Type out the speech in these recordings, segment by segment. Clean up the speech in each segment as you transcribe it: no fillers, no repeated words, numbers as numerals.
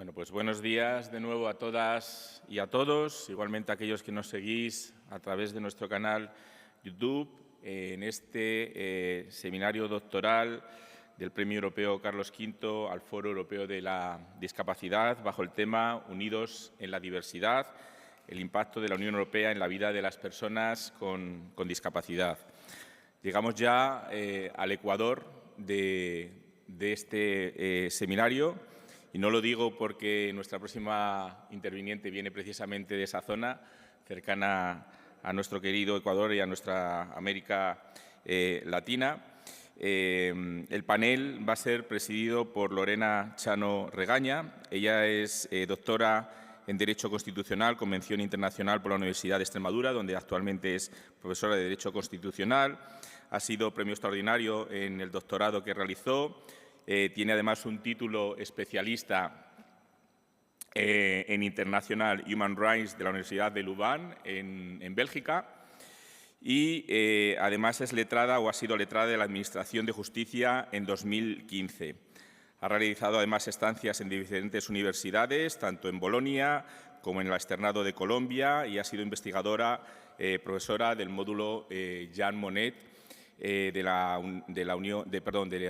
Bueno, pues buenos días de nuevo a todas y a todos, igualmente a aquellos que nos seguís a través de nuestro canal YouTube en este seminario doctoral del Premio Europeo Carlos V al Foro Europeo de la Discapacidad bajo el tema Unidos en la Diversidad, el impacto de la Unión Europea en la vida de las personas con discapacidad. Llegamos ya al ecuador de este seminario. Y no lo digo porque nuestra próxima interviniente viene precisamente de esa zona, cercana a nuestro querido Ecuador y a nuestra América Latina. El panel va a ser presidido por Lorena Chano Regaña. Ella es doctora en Derecho Constitucional, Convención Internacional por la Universidad de Extremadura, donde actualmente es profesora de Derecho Constitucional. Ha sido premio extraordinario en el doctorado que realizó. Tiene además un título especialista en International Human Rights de la Universidad de Louvain, en Bélgica, y además es letrada o ha sido letrada de la Administración de Justicia en 2015. Ha realizado además estancias en diferentes universidades, tanto en Bolonia como en el Externado de Colombia, y ha sido investigadora, profesora del módulo Jean Monnet de la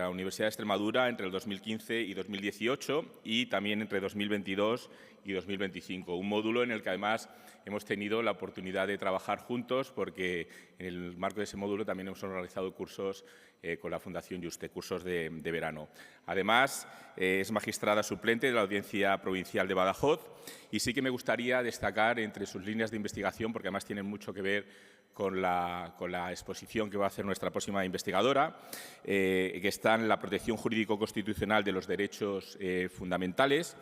Universidad de Extremadura entre el 2015 y 2018 y también entre 2022 y 2025. Un módulo en el que además hemos tenido la oportunidad de trabajar juntos porque en el marco de ese módulo también hemos realizado cursos con la Fundación Juste, cursos de verano. Además, es magistrada suplente de la Audiencia Provincial de Badajoz y sí que me gustaría destacar entre sus líneas de investigación, porque además tienen mucho que ver con la exposición que va a hacer nuestra próxima investigadora, que está en la protección jurídico-constitucional de los derechos fundamentales,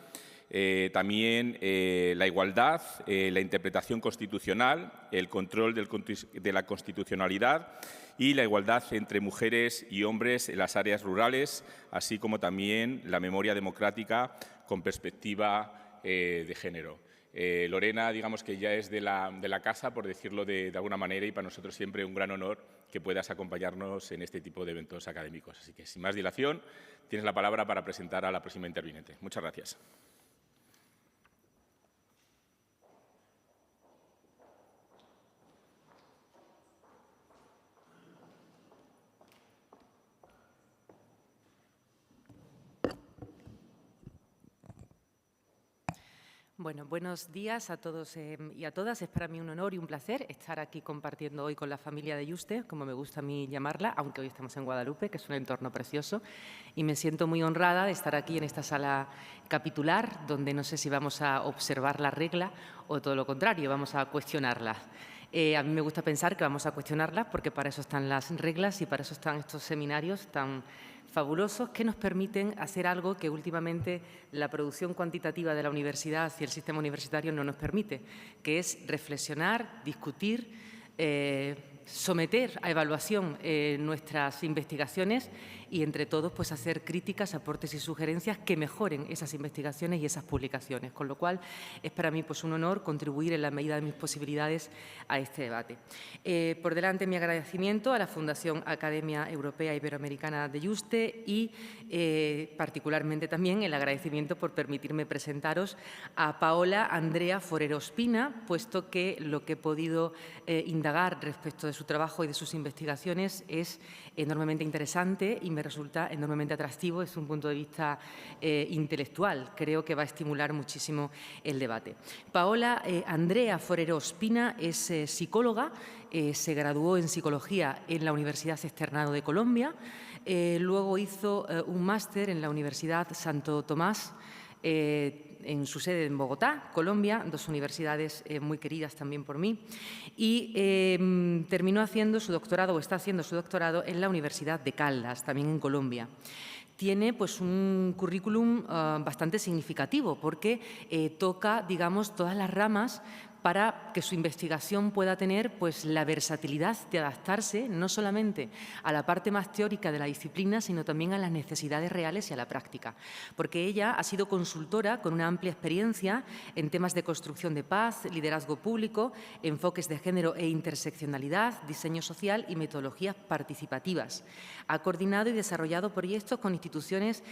también la igualdad, la interpretación constitucional, el control de la constitucionalidad y la igualdad entre mujeres y hombres en las áreas rurales, así como también la memoria democrática con perspectiva de género. Lorena, digamos que ya es de la casa, por decirlo de alguna manera, y para nosotros siempre un gran honor que puedas acompañarnos en este tipo de eventos académicos. Así que, sin más dilación, tienes la palabra para presentar a la próxima interviniente. Muchas gracias. Bueno, buenos días a todos y a todas. Es para mí un honor y un placer estar aquí compartiendo hoy con la familia de Juste, como me gusta a mí llamarla, aunque hoy estamos en Guadalupe, que es un entorno precioso. Y me siento muy honrada de estar aquí en esta sala capitular, donde no sé si vamos a observar la regla o todo lo contrario, vamos a cuestionarla. A mí me gusta pensar que vamos a cuestionarlas porque para eso están las reglas y para eso están estos seminarios tan fabulosos que nos permiten hacer algo que últimamente la producción cuantitativa de la universidad y el sistema universitario no nos permite, que es reflexionar, discutir, someter a evaluación nuestras investigaciones y, entre todos, pues hacer críticas, aportes y sugerencias que mejoren esas investigaciones y esas publicaciones. Con lo cual, es para mí pues, un honor contribuir en la medida de mis posibilidades a este debate. Por delante, mi agradecimiento a la Fundación Academia Europea Iberoamericana de Juste y, particularmente también, el agradecimiento por permitirme presentaros a Paola Andrea Forero Ospina, puesto que lo que he podido indagar respecto de su trabajo y de sus investigaciones es enormemente interesante y me resulta enormemente atractivo desde un punto de vista intelectual. Creo que va a estimular muchísimo el debate. Paola Andrea Forero Ospina es psicóloga, se graduó en Psicología en la Universidad Externado de Colombia, luego hizo un máster en la Universidad Santo Tomás, en su sede en Bogotá, Colombia, dos universidades muy queridas también por mí, y terminó haciendo su doctorado, o está haciendo su doctorado, en la Universidad de Caldas, también en Colombia. Tiene pues, un currículum bastante significativo porque toca, digamos, todas las ramas para que su investigación pueda tener pues, la versatilidad de adaptarse no solamente a la parte más teórica de la disciplina, sino también a las necesidades reales y a la práctica. Porque ella ha sido consultora con una amplia experiencia en temas de construcción de paz, liderazgo público, enfoques de género e interseccionalidad, diseño social y metodologías participativas. Ha coordinado y desarrollado proyectos con instituciones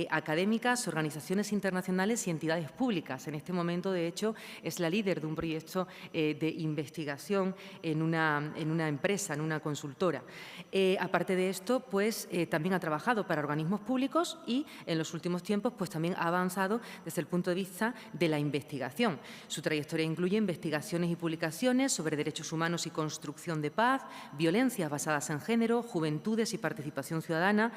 académicas, organizaciones internacionales y entidades públicas. En este momento, de hecho, es la líder de un proyecto de investigación en una empresa, en una consultora. Aparte de esto, pues también ha trabajado para organismos públicos y en los últimos tiempos pues también ha avanzado desde el punto de vista de la investigación. Su trayectoria incluye investigaciones y publicaciones sobre derechos humanos y construcción de paz, violencias basadas en género, juventudes y participación ciudadana.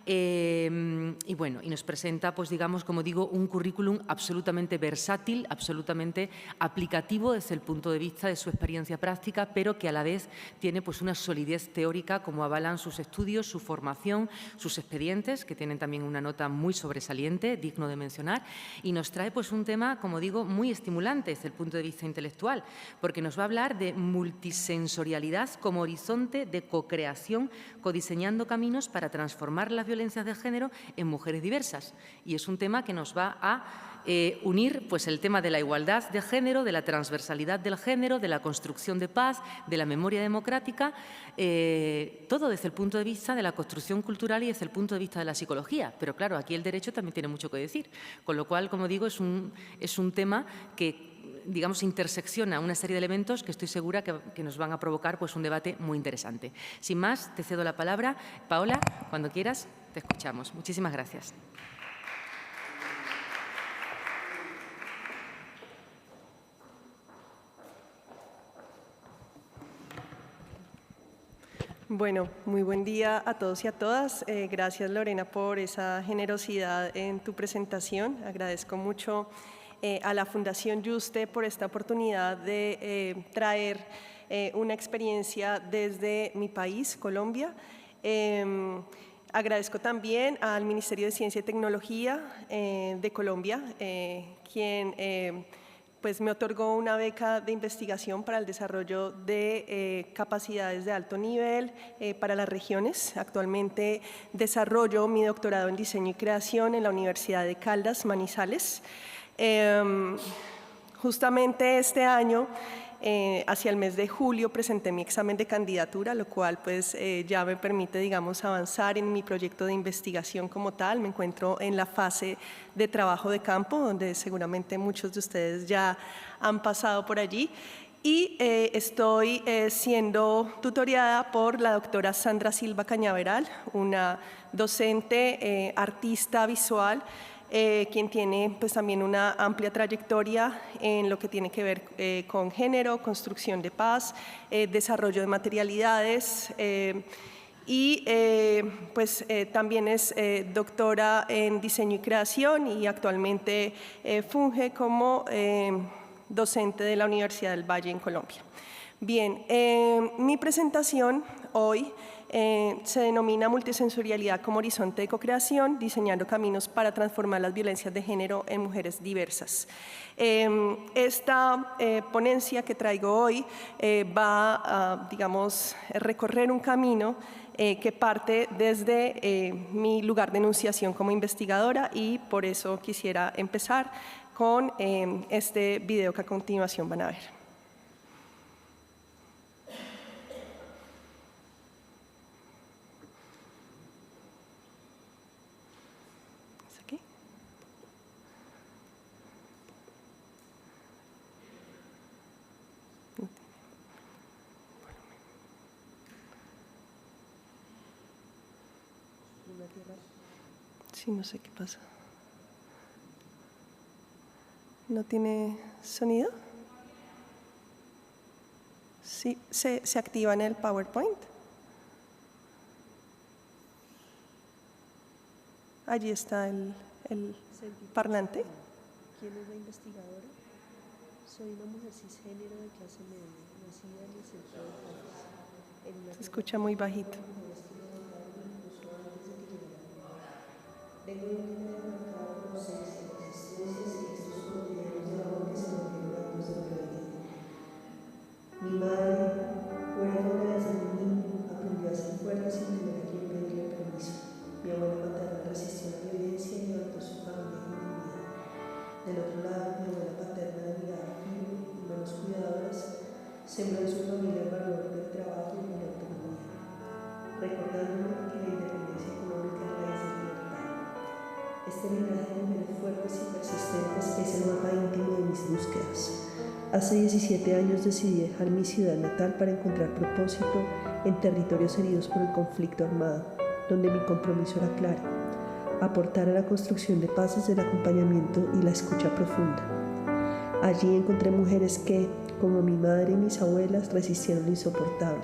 Y bueno, y nos presenta, pues digamos, como digo, un currículum absolutamente versátil, absolutamente aplicativo desde el punto de vista de su experiencia práctica, pero que a la vez tiene pues una solidez teórica, como avalan sus estudios, su formación, sus expedientes, que tienen también una nota muy sobresaliente, digno de mencionar, y nos trae pues un tema, como digo, muy estimulante desde el punto de vista intelectual, porque nos va a hablar de multisensorialidad como horizonte de co-creación, codiseñando caminos para transformar las violencias de género en mujeres diversas. Y es un tema que nos va a unir pues, el tema de la igualdad de género, de la transversalidad del género, de la construcción de paz, de la memoria democrática, todo desde el punto de vista de la construcción cultural y desde el punto de vista de la psicología. Pero claro, aquí el derecho también tiene mucho que decir, con lo cual, como digo, es un tema que, digamos, intersecciona una serie de elementos que estoy segura que nos van a provocar pues, un debate muy interesante. Sin más, te cedo la palabra. Paola, cuando quieras, te escuchamos. Muchísimas gracias. Bueno, muy buen día a todos y a todas. Gracias, Lorena, por esa generosidad en tu presentación. Agradezco mucho a la Fundación Juste por esta oportunidad de traer una experiencia desde mi país, Colombia. Agradezco también al Ministerio de Ciencia y Tecnología de Colombia, quien pues me otorgó una beca de investigación para el desarrollo de capacidades de alto nivel para las regiones. Actualmente desarrollo mi doctorado en diseño y creación en la Universidad de Caldas, Manizales. Justamente este año, hacia el mes de julio, presenté mi examen de candidatura, lo cual pues, ya me permite, digamos, avanzar en mi proyecto de investigación como tal. Me encuentro en la fase de trabajo de campo, donde seguramente muchos de ustedes ya han pasado por allí. Y estoy siendo tutoriada por la doctora Sandra Silva Cañaveral, una docente, artista visual, quien tiene pues, también una amplia trayectoria en lo que tiene que ver con género, construcción de paz, desarrollo de materialidades y pues, también es doctora en diseño y creación y actualmente funge como docente de la Universidad del Valle en Colombia. Bien, mi presentación hoy se denomina Multisensorialidad como horizonte de co-creación, diseñando caminos para transformar las violencias de género en mujeres diversas. Esta ponencia que traigo hoy va a, digamos, recorrer un camino que parte desde mi lugar de enunciación como investigadora y por eso quisiera empezar con este video que a continuación van a ver. Sí, no sé qué pasa. ¿No tiene sonido? Sí, se activa en el PowerPoint. Allí está el parlante. ¿Quién es la investigadora? Soy una mujer cisgénero de clase media, nacida en el centro de Caldas. Se escucha muy bajito. Vengo de un medio marcado por los existencias y estos cotidianos de amor que se volvieron actos de violencia. Este linaje de mujeres fuertes y persistentes es el mapa íntimo de mis búsquedas. Hace 17 años decidí dejar mi ciudad natal para encontrar propósito en territorios heridos por el conflicto armado, donde mi compromiso era claro: aportar a la construcción de paz desde el acompañamiento y la escucha profunda. Allí encontré mujeres que, como mi madre y mis abuelas, resistieron lo insoportable.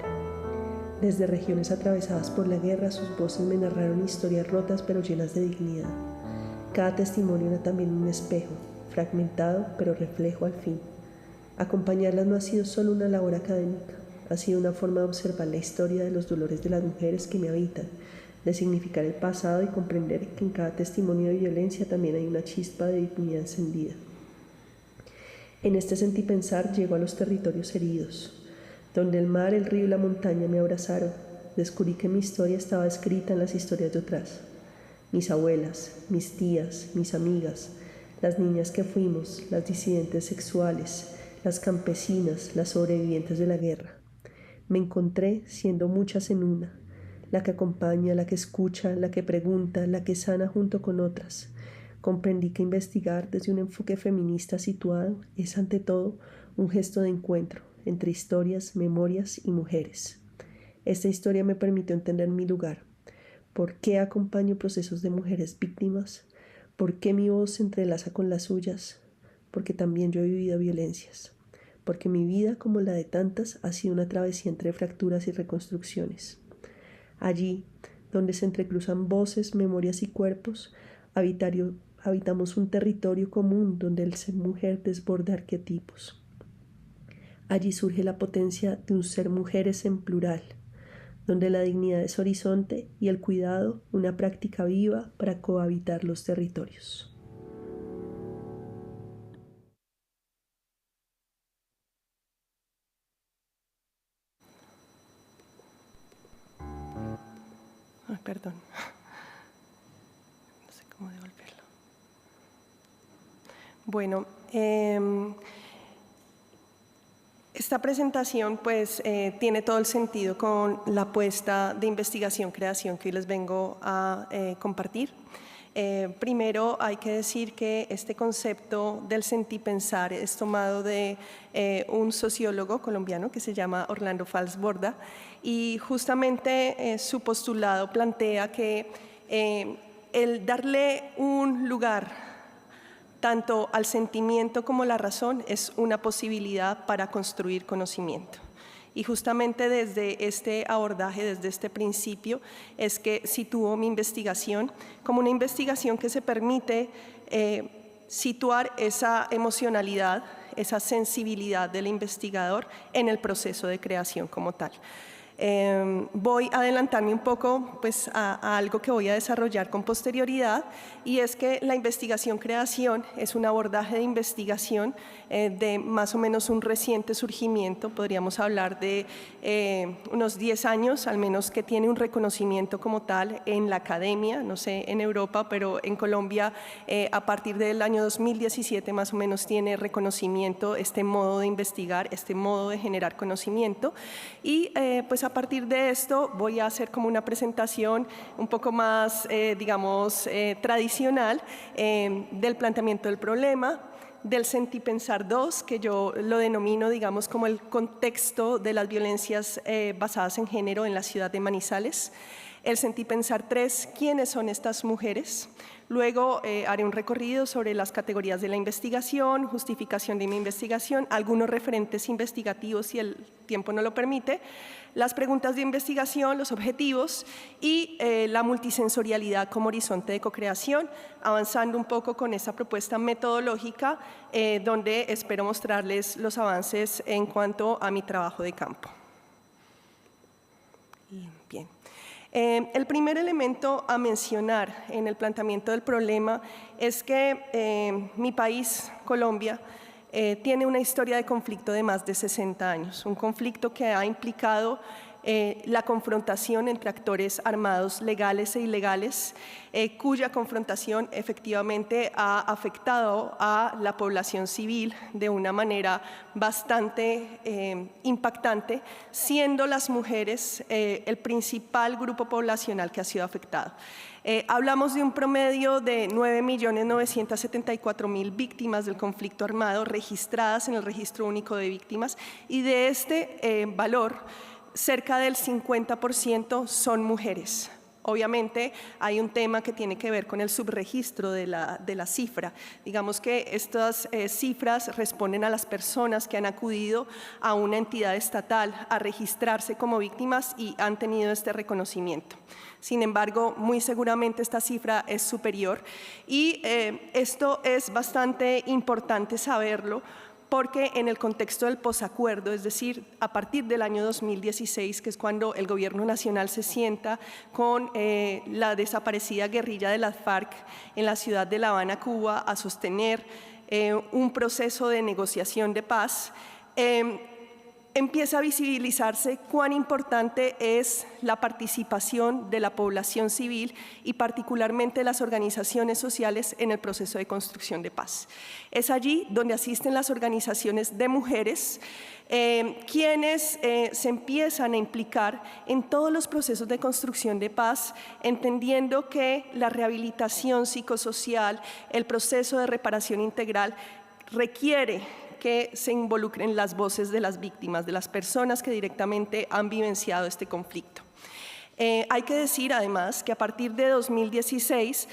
Desde regiones atravesadas por la guerra, sus voces me narraron historias rotas pero llenas de dignidad. Cada testimonio era también un espejo, fragmentado pero reflejo al fin. Acompañarlas no ha sido solo una labor académica, ha sido una forma de observar la historia de los dolores de las mujeres que me habitan, de significar el pasado y comprender que en cada testimonio de violencia también hay una chispa de dignidad encendida. En este sentipensar llego a los territorios heridos, donde el mar, el río y la montaña me abrazaron. Descubrí que mi historia estaba escrita en las historias de otras. Mis abuelas, mis tías, mis amigas, las niñas que fuimos, las disidentes sexuales, las campesinas, las sobrevivientes de la guerra. Me encontré siendo muchas en una, la que acompaña, la que escucha, la que pregunta, la que sana junto con otras. Comprendí que investigar desde un enfoque feminista situado es ante todo un gesto de encuentro entre historias, memorias y mujeres. Esta historia me permitió entender mi lugar. ¿Por qué acompaño procesos de mujeres víctimas? ¿Por qué mi voz se entrelaza con las suyas? Porque también yo he vivido violencias. Porque mi vida, como la de tantas, ha sido una travesía entre fracturas y reconstrucciones. Allí, donde se entrecruzan voces, memorias y cuerpos, habitamos un territorio común donde el ser mujer desborda arquetipos. Allí surge la potencia de un ser mujeres en plural, donde la dignidad es horizonte y el cuidado una práctica viva para cohabitar los territorios. Ay, perdón. No sé cómo devolverlo. Bueno, esta presentación pues tiene todo el sentido con la apuesta de investigación-creación que hoy les vengo a compartir. Primero hay que decir que este concepto del sentipensar es tomado de un sociólogo colombiano que se llama Orlando Fals Borda, y justamente su postulado plantea que el darle un lugar tanto al sentimiento como la razón es una posibilidad para construir conocimiento. Y justamente desde este abordaje, desde este principio, es que sitúo mi investigación como una investigación que se permite situar esa emocionalidad, esa sensibilidad del investigador en el proceso de creación como tal. Voy a adelantarme un poco pues, a algo que voy a desarrollar con posterioridad, y es que la investigación-creación es un abordaje de investigación de más o menos un reciente surgimiento. Podríamos hablar de unos 10 años, al menos, que tiene un reconocimiento como tal en la academia, no sé en Europa, pero en Colombia a partir del año 2017 más o menos tiene reconocimiento este modo de investigar, este modo de generar conocimiento. Y pues a partir de esto voy a hacer como una presentación un poco más, digamos, tradicional del planteamiento del problema, del sentipensar 2, que yo lo denomino, digamos, como el contexto de las violencias basadas en género en la ciudad de Manizales. El sentipensar 3, ¿quiénes son estas mujeres? Luego haré un recorrido sobre las categorías de la investigación, justificación de mi investigación, algunos referentes investigativos si el tiempo no lo permite, las preguntas de investigación, los objetivos y la multisensorialidad como horizonte de cocreación, avanzando un poco con esta propuesta metodológica donde espero mostrarles los avances en cuanto a mi trabajo de campo. Bien. El primer elemento a mencionar en el planteamiento del problema es que mi país, Colombia, tiene una historia de conflicto de más de 60 años, un conflicto que ha implicado la confrontación entre actores armados legales e ilegales, cuya confrontación efectivamente ha afectado a la población civil de una manera bastante impactante, siendo las mujeres el principal grupo poblacional que ha sido afectado. Hablamos de un promedio de 9.974.000 víctimas del conflicto armado registradas en el Registro Único de Víctimas, y de este valor, cerca del 50% son mujeres. Obviamente hay un tema que tiene que ver con el subregistro de la cifra. Digamos que estas cifras responden a las personas que han acudido a una entidad estatal a registrarse como víctimas y han tenido este reconocimiento. Sin embargo, muy seguramente esta cifra es superior, y esto es bastante importante saberlo, porque en el contexto del posacuerdo, es decir, a partir del año 2016, que es cuando el Gobierno Nacional se sienta con la desaparecida guerrilla de las FARC en la ciudad de La Habana, Cuba, a sostener un proceso de negociación de paz, empieza a visibilizarse cuán importante es la participación de la población civil y particularmente de las organizaciones sociales en el proceso de construcción de paz. Es allí donde asisten las organizaciones de mujeres, quienes se empiezan a implicar en todos los procesos de construcción de paz, entendiendo que la rehabilitación psicosocial, el proceso de reparación integral requiere que se involucren las voces de las víctimas, de las personas que directamente han vivenciado este conflicto. Hay que decir además que a partir de 2016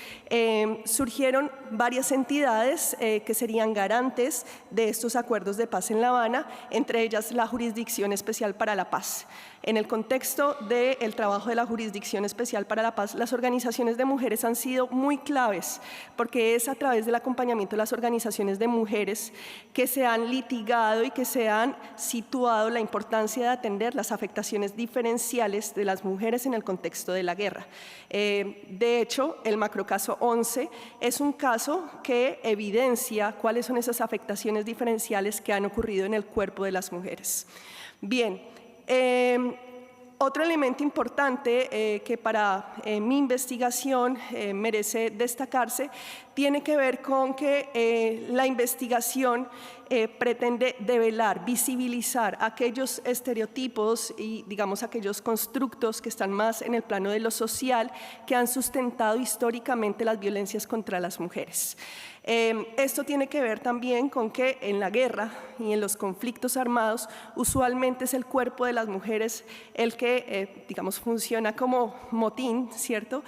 surgieron varias entidades que serían garantes de estos acuerdos de paz en La Habana, entre ellas la Jurisdicción Especial para la Paz. En el contexto del trabajo de la Jurisdicción Especial para la Paz, las organizaciones de mujeres han sido muy claves, porque es a través del acompañamiento de las organizaciones de mujeres que se han litigado y que se han situado la importancia de atender las afectaciones diferenciales de las mujeres en el contexto de la guerra. De hecho, el macrocaso 11 es un caso que evidencia cuáles son esas afectaciones diferenciales que han ocurrido en el cuerpo de las mujeres. Bien. Otro elemento importante que para mi investigación merece destacarse tiene que ver con que la investigación pretende develar, visibilizar aquellos estereotipos y, digamos, aquellos constructos que están más en el plano de lo social, que han sustentado históricamente las violencias contra las mujeres. Esto tiene que ver también con que en la guerra y en los conflictos armados usualmente es el cuerpo de las mujeres el que, digamos, funciona como motín, ¿cierto?,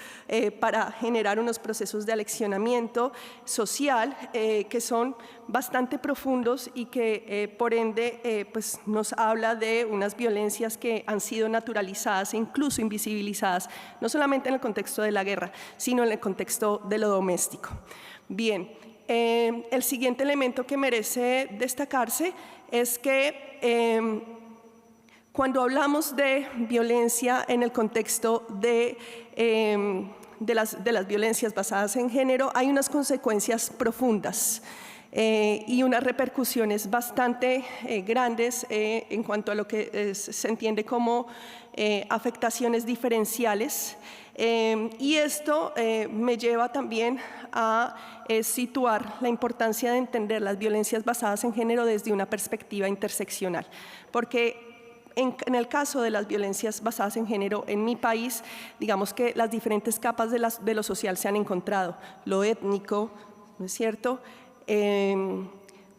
para generar unos procesos de aleccionamiento social que son bastante profundos y que por ende pues nos habla de unas violencias que han sido naturalizadas e incluso invisibilizadas, no solamente en el contexto de la guerra, sino en el contexto de lo doméstico. Bien, el siguiente elemento que merece destacarse es que cuando hablamos de violencia en el contexto de las violencias basadas en género, hay unas consecuencias profundas y unas repercusiones bastante grandes en cuanto a lo que se entiende como afectaciones diferenciales. Y esto me lleva también a situar la importancia de entender las violencias basadas en género desde una perspectiva interseccional, porque en el caso de las violencias basadas en género en mi país, digamos que las diferentes capas de lo social se han encontrado, lo étnico, ¿no es cierto?,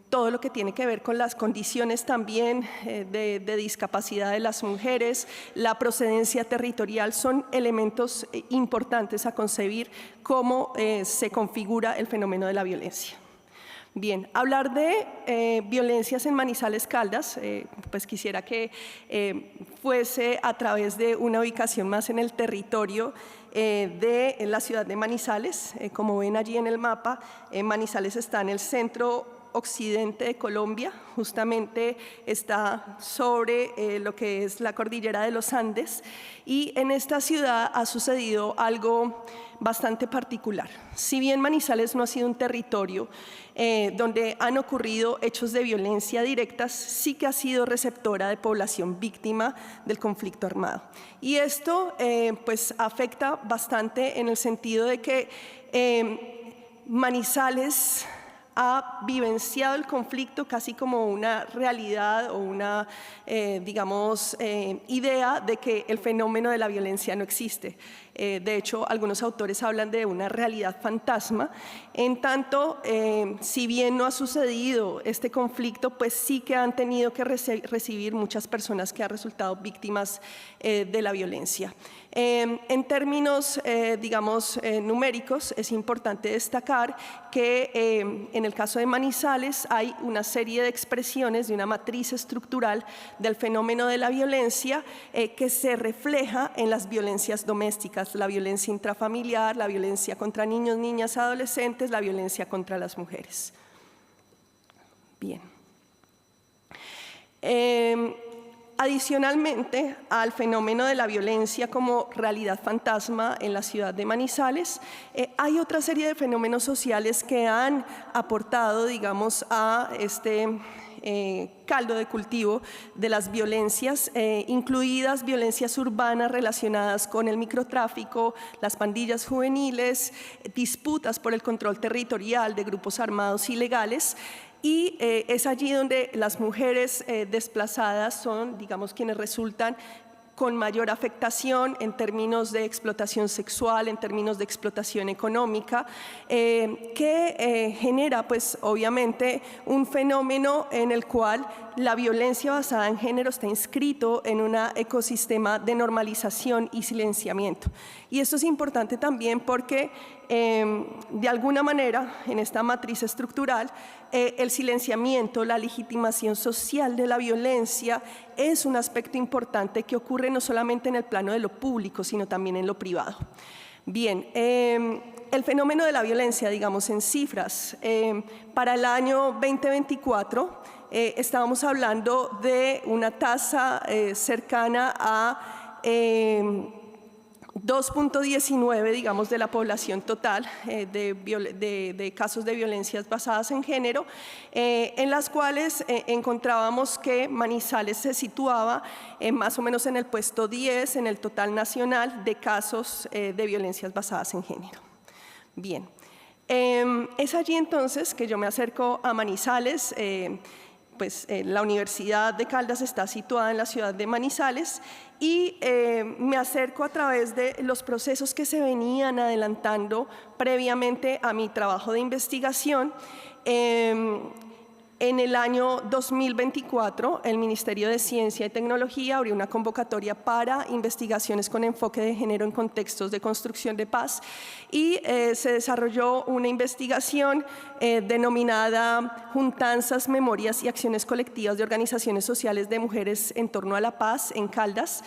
todo lo que tiene que ver con las condiciones también de discapacidad de las mujeres, la procedencia territorial, son elementos importantes a concebir cómo se configura el fenómeno de la violencia. Bien, hablar de violencias en Manizales Caldas, pues quisiera que fuese a través de una ubicación más en el territorio de la ciudad de Manizales. Como ven allí en el mapa, Manizales está en el centro occidente de Colombia, justamente está sobre lo que es la cordillera de los Andes, y en esta ciudad ha sucedido algo bastante particular. Si bien Manizales no ha sido un territorio donde han ocurrido hechos de violencia directas, sí que ha sido receptora de población víctima del conflicto armado. Y esto pues afecta bastante en el sentido de que Manizales ha vivenciado el conflicto casi como una realidad o una, idea de que el fenómeno de la violencia no existe. De hecho, algunos autores hablan de una realidad fantasma. En tanto, si bien no ha sucedido este conflicto, pues sí que han tenido que recibir muchas personas que han resultado víctimas de la violencia. En términos, numéricos, es importante destacar que en el caso de Manizales hay una serie de expresiones de una matriz estructural del fenómeno de la violencia que se refleja en las violencias domésticas, la violencia intrafamiliar, la violencia contra niños, niñas, adolescentes, la violencia contra las mujeres. Bien. Adicionalmente al fenómeno de la violencia como realidad fantasma en la ciudad de Manizales, hay otra serie de fenómenos sociales que han aportado, digamos, a este caldo de cultivo de las violencias, incluidas violencias urbanas relacionadas con el microtráfico, las pandillas juveniles, disputas por el control territorial de grupos armados ilegales. Y es allí donde las mujeres desplazadas son, digamos, quienes resultan con mayor afectación en términos de explotación sexual, en términos de explotación económica, que genera, pues, obviamente, un fenómeno en el cual la violencia basada en género está inscrito en un ecosistema de normalización y silenciamiento. Y esto es importante también porque, de alguna manera, en esta matriz estructural, el silenciamiento, la legitimación social de la violencia es un aspecto importante que ocurre no solamente en el plano de lo público, sino también en lo privado. Bien, el fenómeno de la violencia, digamos en cifras, para el año 2024 estábamos hablando de una tasa cercana a 2.19, digamos, de la población total de casos de violencias basadas en género, en las cuales encontrábamos que Manizales se situaba más o menos en el puesto 10 en el total nacional de casos de violencias basadas en género. Bien, es allí entonces que yo me acerco a Manizales. La Universidad de Caldas está situada en la ciudad de Manizales y me acerco a través de los procesos que se venían adelantando previamente a mi trabajo de investigación. En el año 2024, el Ministerio de Ciencia y Tecnología abrió una convocatoria para investigaciones con enfoque de género en contextos de construcción de paz y se desarrolló una investigación denominada Juntanzas, Memorias y Acciones Colectivas de Organizaciones Sociales de Mujeres en torno a la paz en Caldas,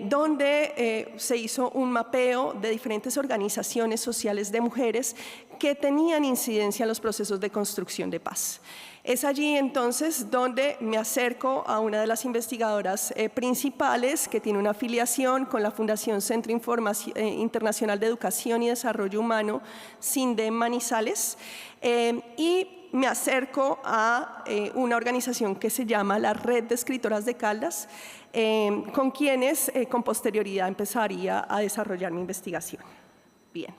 donde se hizo un mapeo de diferentes organizaciones sociales de mujeres que tenían incidencia en los procesos de construcción de paz. Es allí entonces donde me acerco a una de las investigadoras principales que tiene una afiliación con la Fundación Centro Internacional de Educación y Desarrollo Humano, CINDE Manizales, y me acerco a una organización que se llama la Red de Escritoras de Caldas, con quienes con posterioridad empezaría a desarrollar mi investigación. Bien.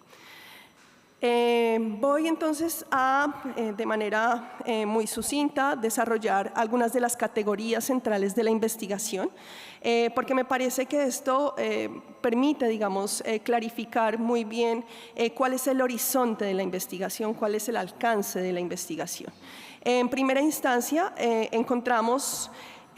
Voy entonces a, de manera muy sucinta, desarrollar algunas de las categorías centrales de la investigación, porque me parece que esto permite, digamos, clarificar muy bien cuál es el horizonte de la investigación, cuál es el alcance de la investigación. En primera instancia, encontramos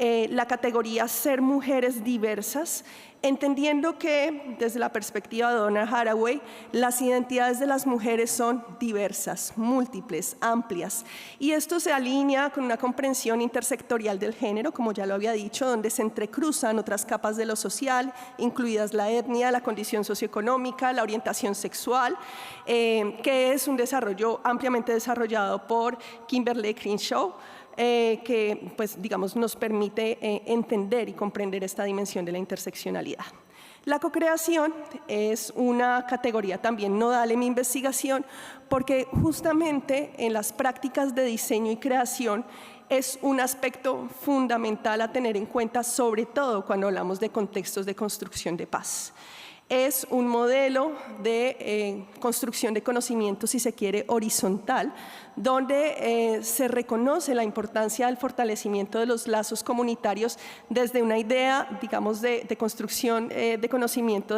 la categoría Ser Mujeres Diversas, entendiendo que, desde la perspectiva de Donna Haraway, las identidades de las mujeres son diversas, múltiples, amplias, y esto se alinea con una comprensión intersectorial del género, como ya lo había dicho, donde se entrecruzan otras capas de lo social, incluidas la etnia, la condición socioeconómica, la orientación sexual, que es un desarrollo ampliamente desarrollado por Kimberlé Crenshaw, que pues, digamos, nos permite entender y comprender esta dimensión de la interseccionalidad. La cocreación es una categoría también nodal en mi investigación porque justamente en las prácticas de diseño y creación es un aspecto fundamental a tener en cuenta, sobre todo cuando hablamos de contextos de construcción de paz. Es un modelo de construcción de conocimiento, si se quiere, horizontal, donde se reconoce la importancia del fortalecimiento de los lazos comunitarios desde una idea, digamos, de construcción de conocimiento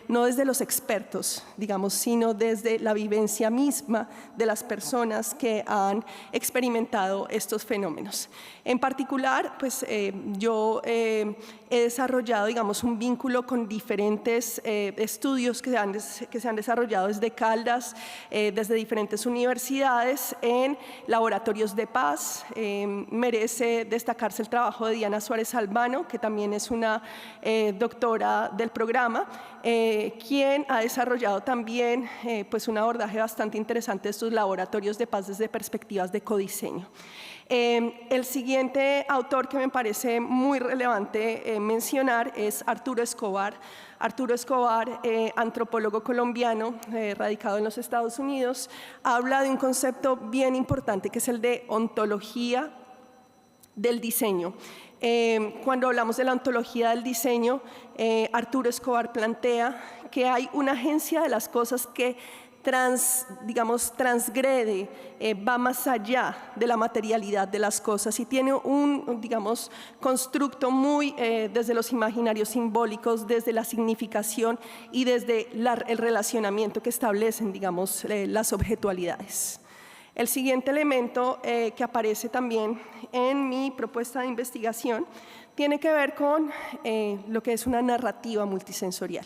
no desde los expertos, digamos, sino desde la vivencia misma de las personas que han experimentado estos fenómenos. En particular, pues yo he desarrollado, digamos, un vínculo con diferentes estudios que se han desarrollado desde Caldas, desde diferentes universidades, en laboratorios de paz. Merece destacarse el trabajo de Diana Suárez Albano, que también es una doctora del programa, quien ha desarrollado también pues un abordaje bastante interesante de estos laboratorios de paz desde perspectivas de codiseño. El siguiente autor que me parece muy relevante mencionar es Arturo Escobar. Arturo Escobar, antropólogo colombiano radicado en los Estados Unidos, habla de un concepto bien importante que es el de ontología del diseño. Cuando hablamos de la ontología del diseño, Arturo Escobar plantea que hay una agencia de las cosas que transgrede, va más allá de la materialidad de las cosas y tiene un, digamos, constructo muy desde los imaginarios simbólicos, desde la significación y desde el relacionamiento que establecen, digamos, las objetualidades. El siguiente elemento que aparece también en mi propuesta de investigación tiene que ver con lo que es una narrativa multisensorial.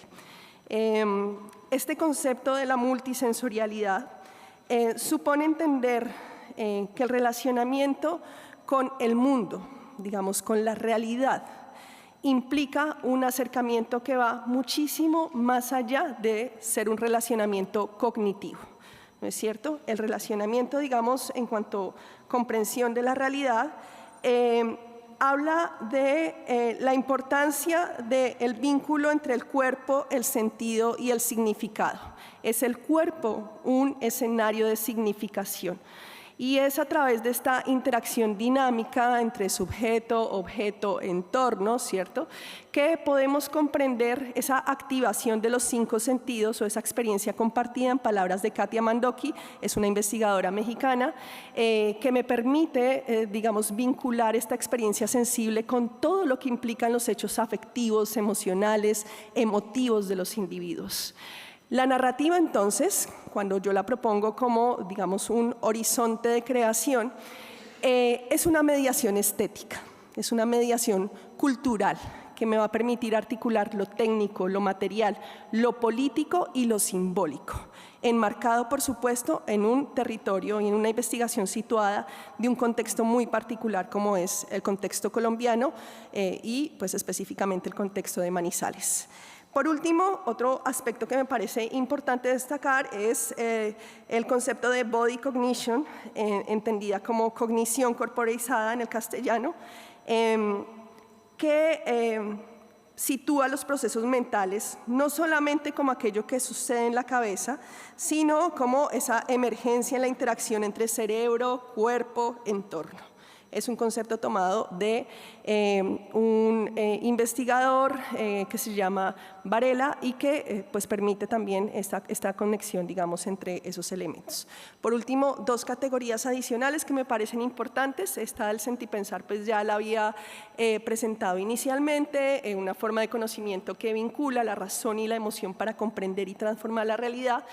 Este concepto de la multisensorialidad supone entender que el relacionamiento con el mundo, digamos, con la realidad, implica un acercamiento que va muchísimo más allá de ser un relacionamiento cognitivo. ¿No es cierto? El relacionamiento, digamos, en cuanto a comprensión de la realidad, habla de la importancia del vínculo entre el cuerpo, el sentido y el significado. Es el cuerpo un escenario de significación. Y es a través de esta interacción dinámica entre sujeto, objeto, entorno, ¿cierto?, que podemos comprender esa activación de los 5 sentidos o esa experiencia compartida, en palabras de Katia Mandoki, es una investigadora mexicana, que me permite, digamos, vincular esta experiencia sensible con todo lo que implican los hechos afectivos, emocionales, emotivos de los individuos. La narrativa, entonces, cuando yo la propongo como, digamos, un horizonte de creación, es una mediación estética, es una mediación cultural que me va a permitir articular lo técnico, lo material, lo político y lo simbólico, enmarcado, por supuesto, en un territorio y en una investigación situada de un contexto muy particular como es el contexto colombiano y, pues, específicamente el contexto de Manizales. Por último, otro aspecto que me parece importante destacar es el concepto de body cognition, entendida como cognición corporeizada en el castellano, que sitúa los procesos mentales no solamente como aquello que sucede en la cabeza, sino como esa emergencia en la interacción entre cerebro, cuerpo, entorno. Es un concepto tomado de un investigador que se llama Varela y que pues permite también esta conexión, digamos, entre esos elementos. Por último, 2 categorías adicionales que me parecen importantes. Esta del sentipensar pues ya la había presentado inicialmente, una forma de conocimiento que vincula la razón y la emoción para comprender y transformar la realidad.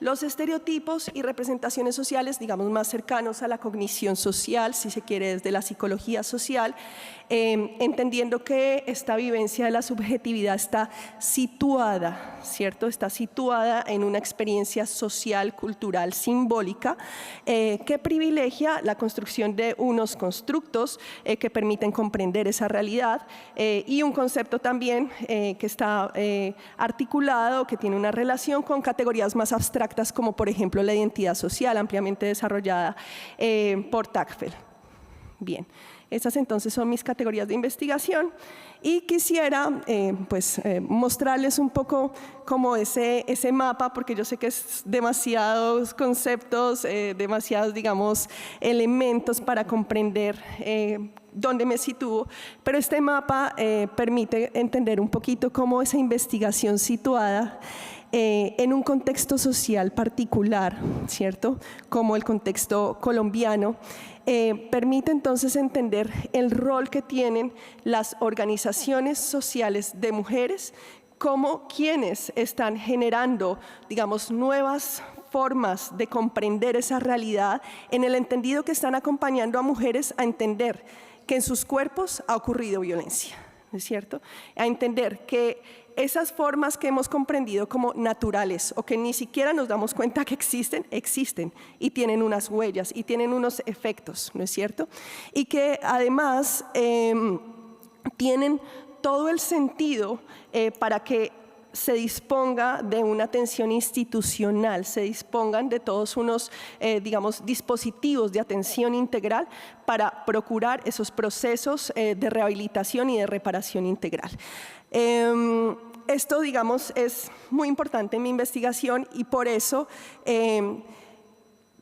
Los estereotipos y representaciones sociales, digamos, más cercanos a la cognición social, si se quiere, desde desde la psicología social, entendiendo que esta vivencia de la subjetividad está situada, ¿cierto? Está situada en una experiencia social, cultural, simbólica, que privilegia la construcción de unos constructos que permiten comprender esa realidad y un concepto también que está articulado, que tiene una relación con categorías más abstractas como por ejemplo la identidad social, ampliamente desarrollada por Tagfel. Bien. Esas entonces son mis categorías de investigación y quisiera mostrarles un poco como ese mapa, porque yo sé que es demasiados conceptos, demasiados, digamos, elementos para comprender dónde me sitúo, pero este mapa permite entender un poquito cómo esa investigación situada en un contexto social particular, ¿cierto? Como el contexto colombiano, permite entonces entender el rol que tienen las organizaciones sociales de mujeres como quienes están generando, digamos, nuevas formas de comprender esa realidad en el entendido que están acompañando a mujeres a entender que en sus cuerpos ha ocurrido violencia, ¿no es cierto? A entender que esas formas que hemos comprendido como naturales o que ni siquiera nos damos cuenta que existen, existen y tienen unas huellas y tienen unos efectos, ¿no es cierto? Y que además tienen todo el sentido para que se disponga de una atención institucional, se dispongan de todos unos, digamos, dispositivos de atención integral para procurar esos procesos de rehabilitación y de reparación integral. Esto, digamos, es muy importante en mi investigación y por eso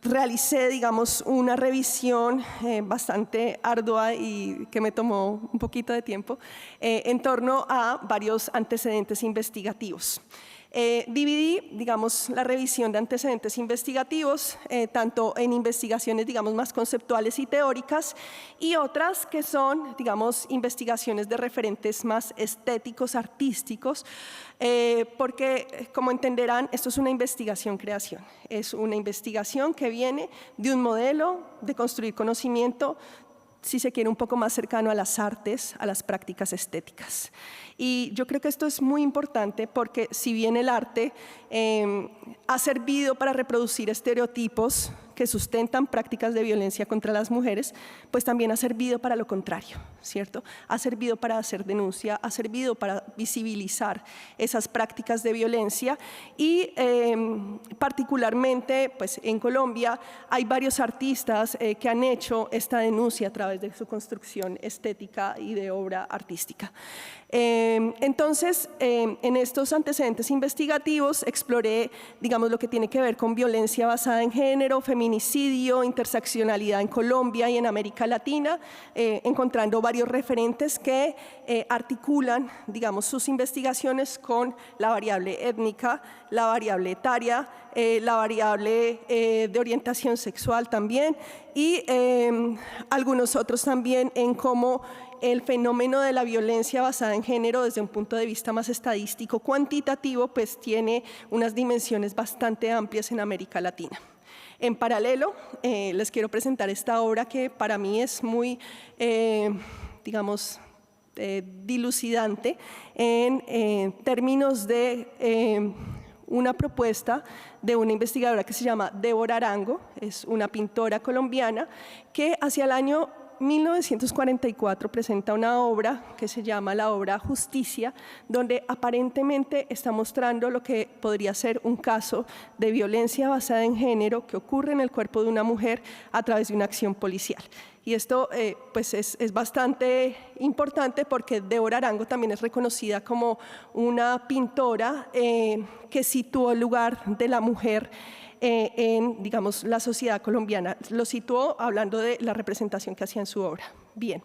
realicé, digamos, una revisión bastante ardua y que me tomó un poquito de tiempo en torno a varios antecedentes investigativos. Dividí, digamos, la revisión de antecedentes investigativos, tanto en investigaciones, digamos, más conceptuales y teóricas, y otras que son, digamos, investigaciones de referentes más estéticos, artísticos, porque, como entenderán, esto es una investigación-creación. Es una investigación que viene de un modelo de construir conocimiento, si se quiere, un poco más cercano a las artes, a las prácticas estéticas. Y yo creo que esto es muy importante porque si bien el arte ha servido para reproducir estereotipos que sustentan prácticas de violencia contra las mujeres, pues también ha servido para lo contrario, ¿cierto? Ha servido para hacer denuncia, ha servido para visibilizar esas prácticas de violencia y particularmente pues, en Colombia hay varios artistas que han hecho esta denuncia a través de su construcción estética y de obra artística. Entonces, en estos antecedentes investigativos exploré, digamos, lo que tiene que ver con violencia basada en género, feminicidio, interseccionalidad en Colombia y en América Latina, encontrando varios referentes que articulan, digamos, sus investigaciones con la variable étnica, la variable etaria, la variable de orientación sexual también y algunos otros también en cómo el fenómeno de la violencia basada en género desde un punto de vista más estadístico, cuantitativo, pues tiene unas dimensiones bastante amplias en América Latina. En paralelo, les quiero presentar esta obra que para mí es muy, digamos, dilucidante en términos de una propuesta de una investigadora que se llama Débora Arango, es una pintora colombiana que hacia el año 1944 presenta una obra que se llama la obra Justicia, donde aparentemente está mostrando lo que podría ser un caso de violencia basada en género que ocurre en el cuerpo de una mujer a través de una acción policial. Y esto pues es bastante importante porque Débora Arango también es reconocida como una pintora que situó el lugar de la mujer en, digamos, la sociedad colombiana. Lo situó hablando de la representación que hacía en su obra. Bien.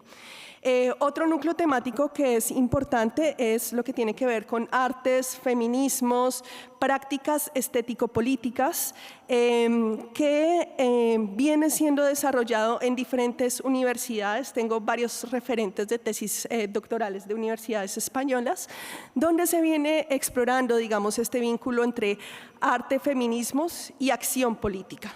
Otro núcleo temático que es importante es lo que tiene que ver con artes, feminismos, prácticas estético-políticas que viene siendo desarrollado en diferentes universidades. Tengo varios referentes de tesis doctorales de universidades españolas, donde se viene explorando, digamos, este vínculo entre arte, feminismos y acción política.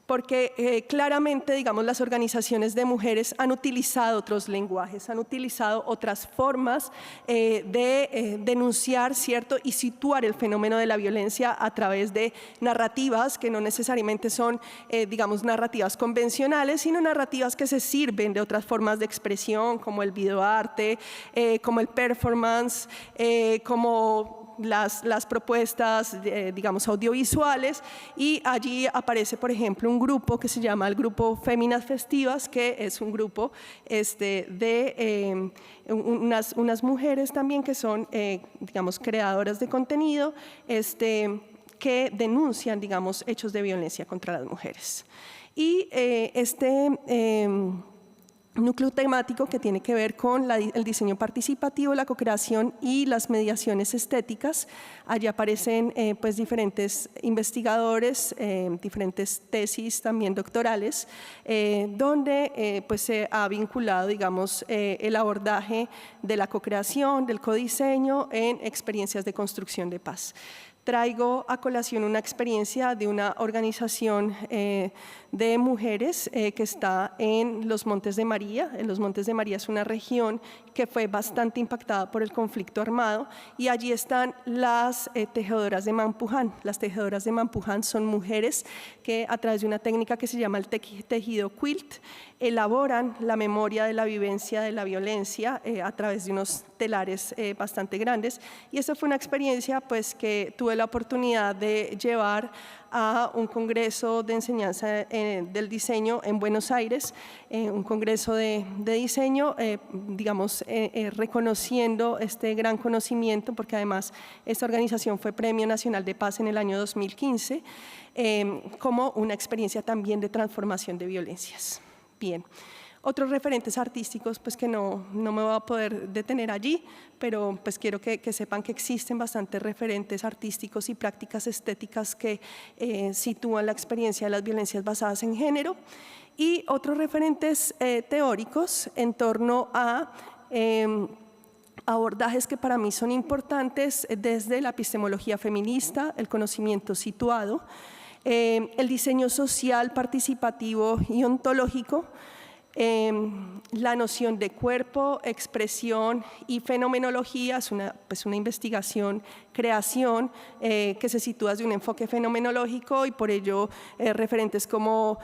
porque claramente, digamos, las organizaciones de mujeres han utilizado otros lenguajes, han utilizado otras formas de denunciar, ¿cierto?, y situar el fenómeno de la violencia a través de narrativas que no necesariamente son, digamos, narrativas convencionales, sino narrativas que se sirven de otras formas de expresión, como el videoarte, como el performance, como las propuestas, digamos, audiovisuales, y allí aparece, por ejemplo, un grupo que se llama el Grupo Féminas Festivas, que es un grupo de unas mujeres también que son, digamos, creadoras de contenido, que denuncian, digamos, hechos de violencia contra las mujeres. Y núcleo temático que tiene que ver con el diseño participativo, la co-creación y las mediaciones estéticas. Allí aparecen pues diferentes investigadores, diferentes tesis también doctorales, donde pues se ha vinculado, digamos, el abordaje de la co-creación, del codiseño en experiencias de construcción de paz. Traigo a colación una experiencia de una organización de mujeres que está en los Montes de María. En los Montes de María es una región que fue bastante impactada por el conflicto armado, y allí están las tejedoras de Mampuján. Las tejedoras de Mampuján son mujeres que, a través de una técnica que se llama el tejido quilt, elaboran la memoria de la vivencia de la violencia a través de unos telares bastante grandes, y esa fue una experiencia pues que tuve la oportunidad de llevar a un congreso de enseñanza del diseño en Buenos Aires, un congreso de diseño, digamos, reconociendo este gran conocimiento, porque además esta organización fue Premio Nacional de Paz en el año 2015, como una experiencia también de transformación de violencias. Bien. Otros referentes artísticos, pues que no me voy a poder detener allí, pero pues quiero que sepan que existen bastantes referentes artísticos y prácticas estéticas que sitúan la experiencia de las violencias basadas en género, y otros referentes teóricos en torno a abordajes que para mí son importantes desde la epistemología feminista, el conocimiento situado, el diseño social, participativo y ontológico, la noción de cuerpo, expresión y fenomenología. Es una investigación, creación que se sitúa desde un enfoque fenomenológico, y por ello referentes como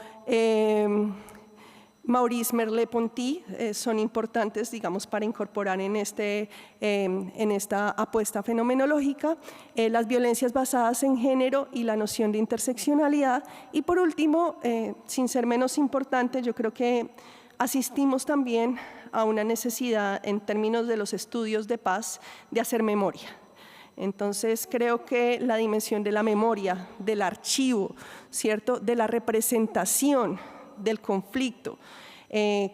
Maurice Merleau-Ponty son importantes, digamos, para incorporar en esta apuesta fenomenológica, las violencias basadas en género y la noción de interseccionalidad. Y por último, sin ser menos importante, yo creo que asistimos también a una necesidad en términos de los estudios de paz de hacer memoria. Entonces creo que la dimensión de la memoria, del archivo, ¿cierto?, de la representación del conflicto,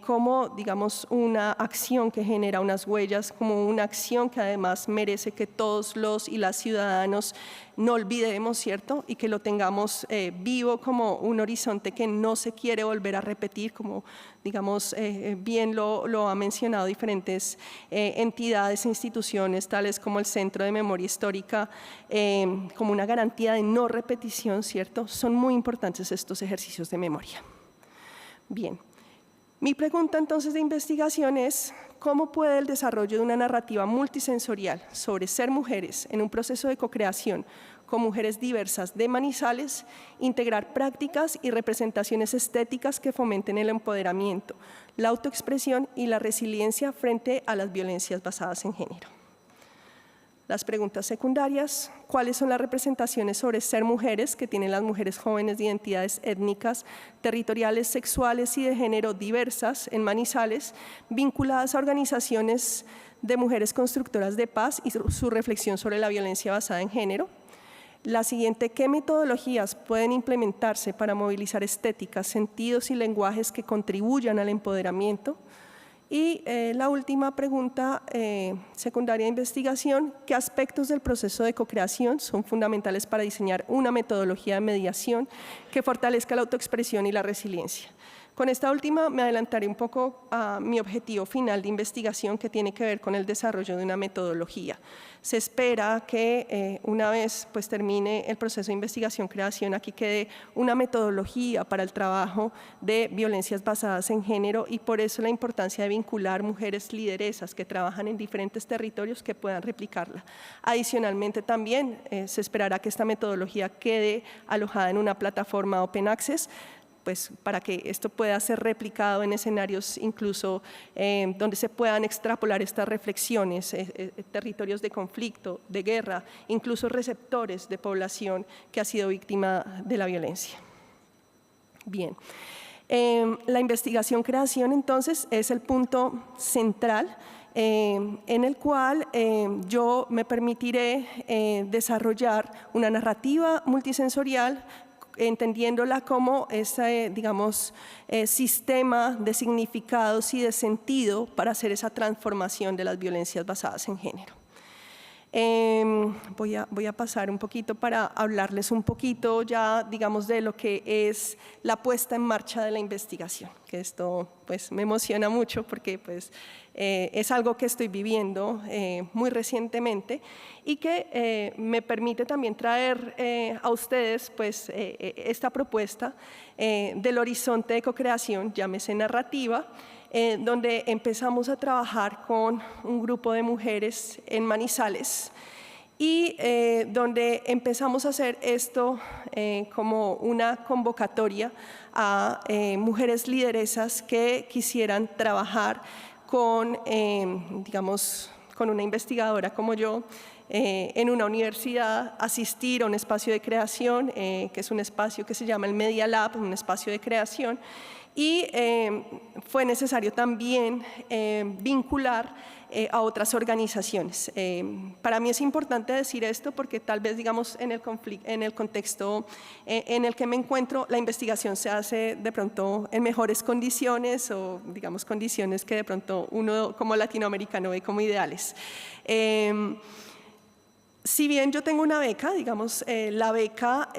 como, digamos, una acción que genera unas huellas, como una acción que además merece que todos los y las ciudadanos no olvidemos, ¿cierto?, y que lo tengamos vivo como un horizonte que no se quiere volver a repetir, como, digamos, bien lo han mencionado diferentes entidades e instituciones, tales como el Centro de Memoria Histórica, como una garantía de no repetición, ¿cierto? Son muy importantes estos ejercicios de memoria. Bien. Mi pregunta entonces de investigación es: ¿cómo puede el desarrollo de una narrativa multisensorial sobre ser mujeres en un proceso de co-creación con mujeres diversas de Manizales integrar prácticas y representaciones estéticas que fomenten el empoderamiento, la autoexpresión y la resiliencia frente a las violencias basadas en género? Las preguntas secundarias: ¿cuáles son las representaciones sobre ser mujeres que tienen las mujeres jóvenes de identidades étnicas, territoriales, sexuales y de género diversas en Manizales, vinculadas a organizaciones de mujeres constructoras de paz y su reflexión sobre la violencia basada en género? La siguiente: ¿qué metodologías pueden implementarse para movilizar estéticas, sentidos y lenguajes que contribuyan al empoderamiento? Y la última pregunta secundaria de investigación: ¿qué aspectos del proceso de co-creación son fundamentales para diseñar una metodología de mediación que fortalezca la autoexpresión y la resiliencia? Con esta última me adelantaré un poco a mi objetivo final de investigación, que tiene que ver con el desarrollo de una metodología. Se espera que una vez pues, termine el proceso de investigación-creación, aquí quede una metodología para el trabajo de violencias basadas en género, y por eso la importancia de vincular mujeres lideresas que trabajan en diferentes territorios que puedan replicarla. Adicionalmente también se esperará que esta metodología quede alojada en una plataforma Open Access, pues, para que esto pueda ser replicado en escenarios incluso donde se puedan extrapolar estas reflexiones, territorios de conflicto, de guerra, incluso receptores de población que ha sido víctima de la violencia. Bien, la investigación-creación entonces es el punto central en el cual yo me permitiré desarrollar una narrativa multisensorial, entendiéndola como ese, digamos, sistema de significados y de sentido para hacer esa transformación de las violencias basadas en género. Voy a pasar un poquito para hablarles un poquito ya, digamos, de lo que es la puesta en marcha de la investigación, que esto pues me emociona mucho porque pues es algo que estoy viviendo muy recientemente y que me permite también traer a ustedes pues esta propuesta del horizonte de co-creación, llámese narrativa, donde empezamos a trabajar con un grupo de mujeres en Manizales y donde empezamos a hacer esto como una convocatoria a mujeres lideresas que quisieran trabajar con, digamos, con una investigadora como yo, en una universidad, asistir a un espacio de creación, que es un espacio que se llama el Media Lab, un espacio de creación, y fue necesario también vincular a otras organizaciones. Para mí es importante decir esto porque tal vez, digamos, en el contexto en el que me encuentro, la investigación se hace de pronto en mejores condiciones o, digamos, condiciones que de pronto uno como latinoamericano ve como ideales. Si bien yo tengo una beca, digamos, la beca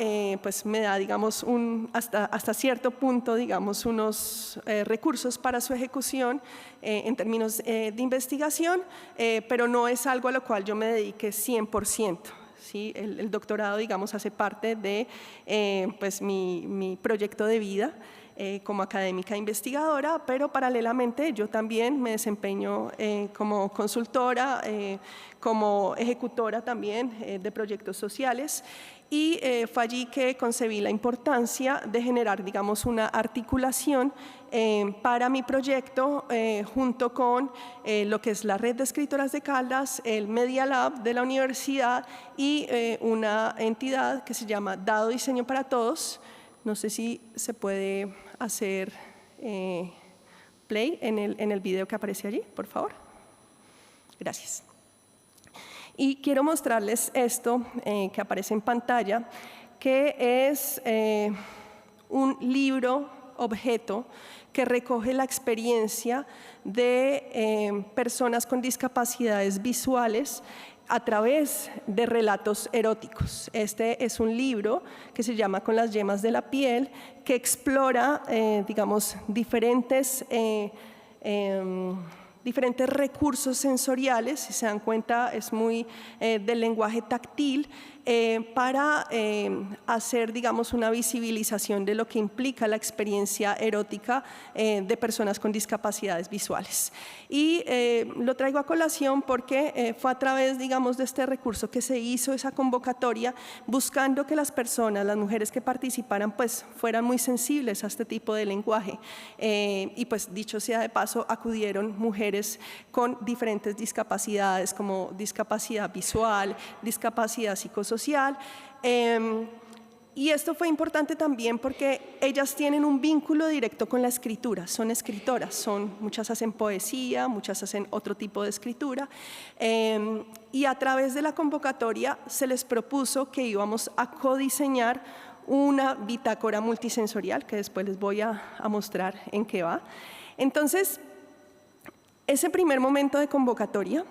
pues me da, digamos, hasta cierto punto, digamos, unos recursos para su ejecución en términos de investigación, pero no es algo a lo cual yo me dedique 100%. ¿Sí? El doctorado, digamos, hace parte de pues mi proyecto de vida como académica investigadora, pero paralelamente yo también me desempeño como consultora, como ejecutora también de proyectos sociales, y fue allí que concebí la importancia de generar, digamos, una articulación para mi proyecto junto con lo que es la Red de Escritoras de Caldas, el Media Lab de la universidad y una entidad que se llama Dado Diseño para Todos. No sé si se puede hacer play en el video que aparece allí, por favor. Gracias. Y quiero mostrarles esto que aparece en pantalla, que es un libro objeto que recoge la experiencia de personas con discapacidades visuales a través de relatos eróticos. Este es un libro que se llama Con las yemas de la piel, que explora, digamos, diferentes recursos sensoriales. Si se dan cuenta, es muy del lenguaje táctil, para hacer, digamos, una visibilización de lo que implica la experiencia erótica de personas con discapacidades visuales. Y lo traigo a colación porque fue a través, digamos, de este recurso que se hizo esa convocatoria, buscando que las personas, las mujeres que participaran, pues fueran muy sensibles a este tipo de lenguaje. Y pues, dicho sea de paso, acudieron mujeres con diferentes discapacidades, como discapacidad visual, discapacidad psicosocial. Y esto fue importante también porque ellas tienen un vínculo directo con la escritura, son escritoras, muchas hacen poesía, muchas hacen otro tipo de escritura, y a través de la convocatoria se les propuso que íbamos a codiseñar una bitácora multisensorial, que después les voy a mostrar en qué va. Entonces, ese primer momento de convocatoria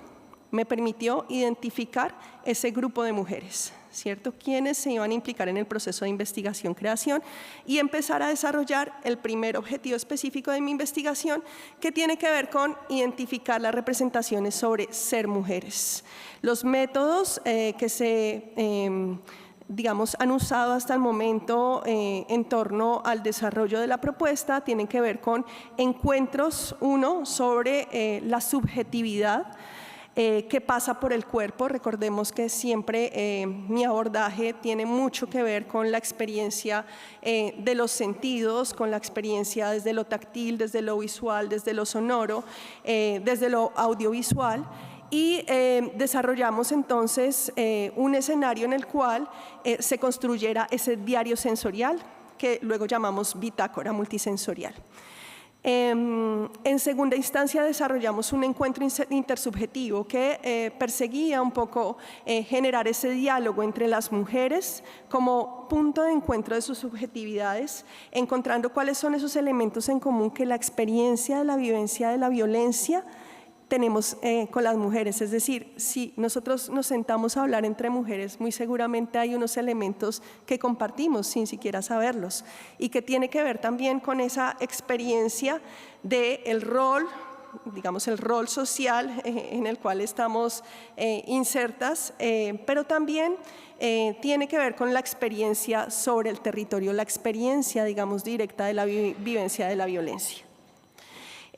me permitió identificar ese grupo de mujeres, ¿cierto? Quiénes se iban a implicar en el proceso de investigación-creación y empezar a desarrollar el primer objetivo específico de mi investigación, que tiene que ver con identificar las representaciones sobre ser mujeres. Los métodos que se han usado hasta el momento en torno al desarrollo de la propuesta tienen que ver con encuentros, uno, sobre la subjetividad que pasa por el cuerpo. Recordemos que siempre mi abordaje tiene mucho que ver con la experiencia de los sentidos, con la experiencia desde lo táctil, desde lo visual, desde lo sonoro, desde lo audiovisual. Y desarrollamos entonces un escenario en el cual se construyera ese diario sensorial que luego llamamos bitácora multisensorial. En segunda instancia desarrollamos un encuentro intersubjetivo que perseguía un poco generar ese diálogo entre las mujeres como punto de encuentro de sus subjetividades, encontrando cuáles son esos elementos en común que la experiencia de la vivencia de la violencia tenemos con las mujeres. Es decir, si nosotros nos sentamos a hablar entre mujeres, muy seguramente hay unos elementos que compartimos sin siquiera saberlos y que tiene que ver también con esa experiencia del rol, digamos el rol social en el cual estamos insertas, pero también tiene que ver con la experiencia sobre el territorio, la experiencia, digamos, directa de la vivencia de la violencia.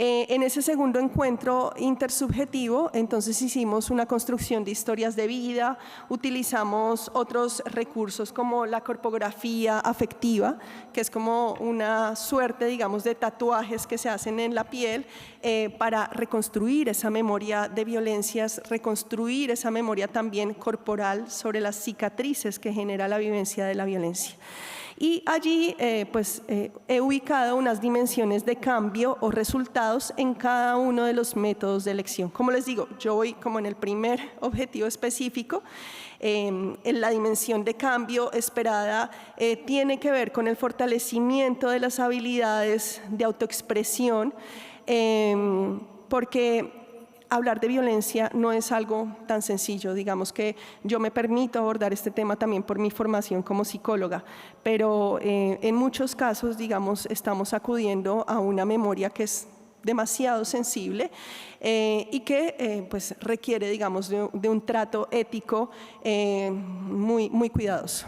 En ese segundo encuentro intersubjetivo, entonces hicimos una construcción de historias de vida, utilizamos otros recursos como la corpografía afectiva, que es como una suerte, digamos, de tatuajes que se hacen en la piel para reconstruir esa memoria de violencias, reconstruir esa memoria también corporal sobre las cicatrices que genera la vivencia de la violencia. Y allí he ubicado unas dimensiones de cambio o resultados en cada uno de los métodos de elección. Como les digo, yo voy como en el primer objetivo específico. En la dimensión de cambio esperada tiene que ver con el fortalecimiento de las habilidades de autoexpresión, porque hablar de violencia no es algo tan sencillo. Digamos que yo me permito abordar este tema también por mi formación como psicóloga, pero en muchos casos, digamos, estamos acudiendo a una memoria que es demasiado sensible y que pues requiere, digamos, de un trato ético muy cuidadoso.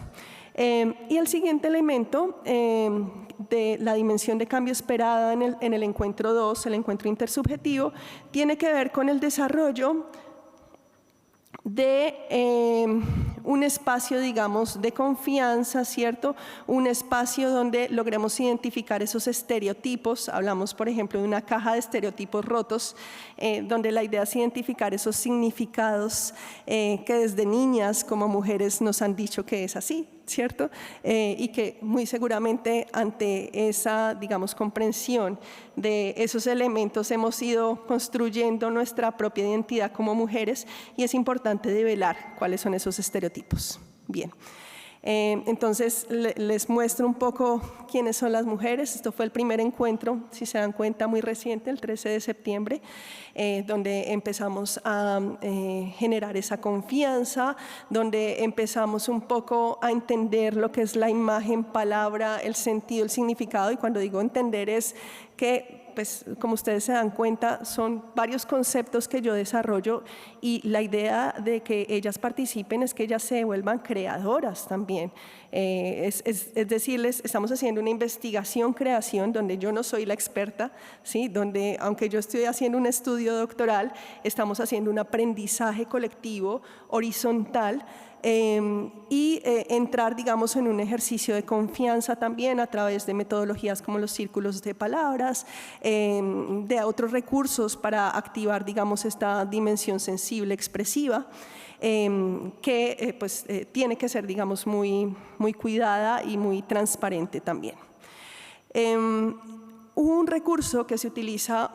Y el siguiente elemento de la dimensión de cambio esperada en el encuentro 2, el encuentro intersubjetivo, tiene que ver con el desarrollo de un espacio, digamos, de confianza, ¿cierto? Un espacio donde logremos identificar esos estereotipos. Hablamos, por ejemplo, de una caja de estereotipos rotos, donde la idea es identificar esos significados que desde niñas como mujeres nos han dicho que es así, ¿cierto? Y que muy seguramente ante esa, digamos, comprensión de esos elementos hemos ido construyendo nuestra propia identidad como mujeres y es importante develar cuáles son esos estereotipos. Bien. Entonces les muestro un poco quiénes son las mujeres. Esto fue el primer encuentro, si se dan cuenta, muy reciente, el 13 de septiembre, donde empezamos a generar esa confianza, donde empezamos un poco a entender lo que es la imagen, palabra, el sentido, el significado. Y cuando digo entender es que, pues, como ustedes se dan cuenta, son varios conceptos que yo desarrollo y la idea de que ellas participen es que ellas se vuelvan creadoras también. Es decirles, estamos haciendo una investigación-creación donde yo no soy la experta, ¿sí? Donde, aunque yo estoy haciendo un estudio doctoral, estamos haciendo un aprendizaje colectivo, horizontal, y entrar, digamos, en un ejercicio de confianza también a través de metodologías como los círculos de palabras, de otros recursos para activar, digamos, esta dimensión sensible, expresiva, que tiene que ser, digamos, muy cuidada y muy transparente también. Un recurso que se utiliza,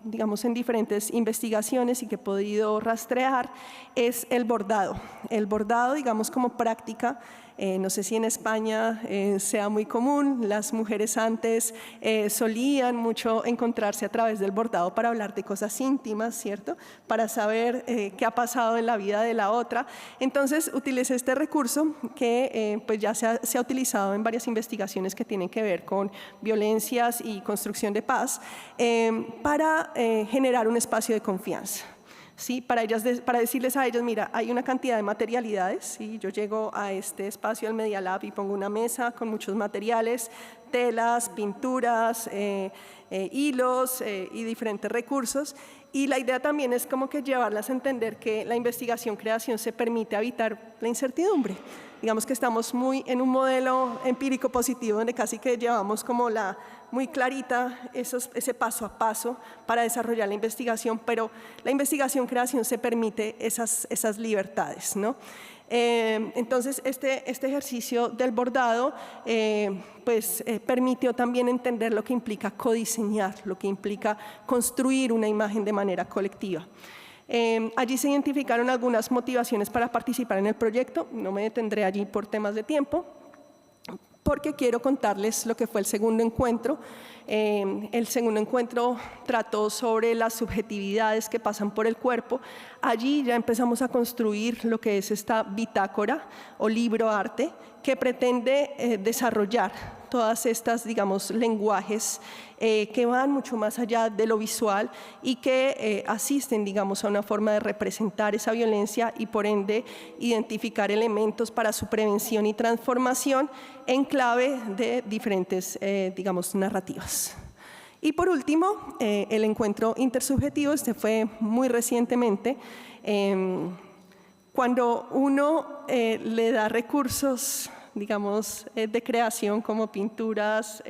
digamos, en diferentes investigaciones y que he podido rastrear es el bordado. El bordado, digamos, como práctica, No sé si en España sea muy común, las mujeres antes solían mucho encontrarse a través del bordado para hablar de cosas íntimas, ¿cierto? Para saber qué ha pasado en la vida de la otra. Entonces, utilicé este recurso que pues ya se ha utilizado en varias investigaciones que tienen que ver con violencias y construcción de paz para generar un espacio de confianza. ¿Sí? Para decirles a ellos, mira, hay una cantidad de materialidades, ¿sí? Yo llego a este espacio, al Media Lab, y pongo una mesa con muchos materiales, telas, pinturas, hilos y diferentes recursos, y la idea también es como que llevarlas a entender que la investigación-creación se permite evitar la incertidumbre. Digamos que estamos muy en un modelo empírico positivo donde casi que llevamos como muy clarita ese paso a paso para desarrollar la investigación, pero la investigación-creación se permite esas libertades, ¿no? Entonces, este ejercicio del bordado permitió también entender lo que implica codiseñar, lo que implica construir una imagen de manera colectiva. Allí se identificaron algunas motivaciones para participar en el proyecto, no me detendré allí por temas de tiempo, porque quiero contarles lo que fue el segundo encuentro. El segundo encuentro trató sobre las subjetividades que pasan por el cuerpo. Allí ya empezamos a construir lo que es esta bitácora o libro arte que pretende desarrollar todas estas, digamos, lenguajes que van mucho más allá de lo visual y que asisten, digamos, a una forma de representar esa violencia y, por ende, identificar elementos para su prevención y transformación en clave de diferentes, digamos, narrativas. Y por último, el encuentro intersubjetivo, este fue muy recientemente. Cuando uno le da recursos, digamos, de creación como pinturas,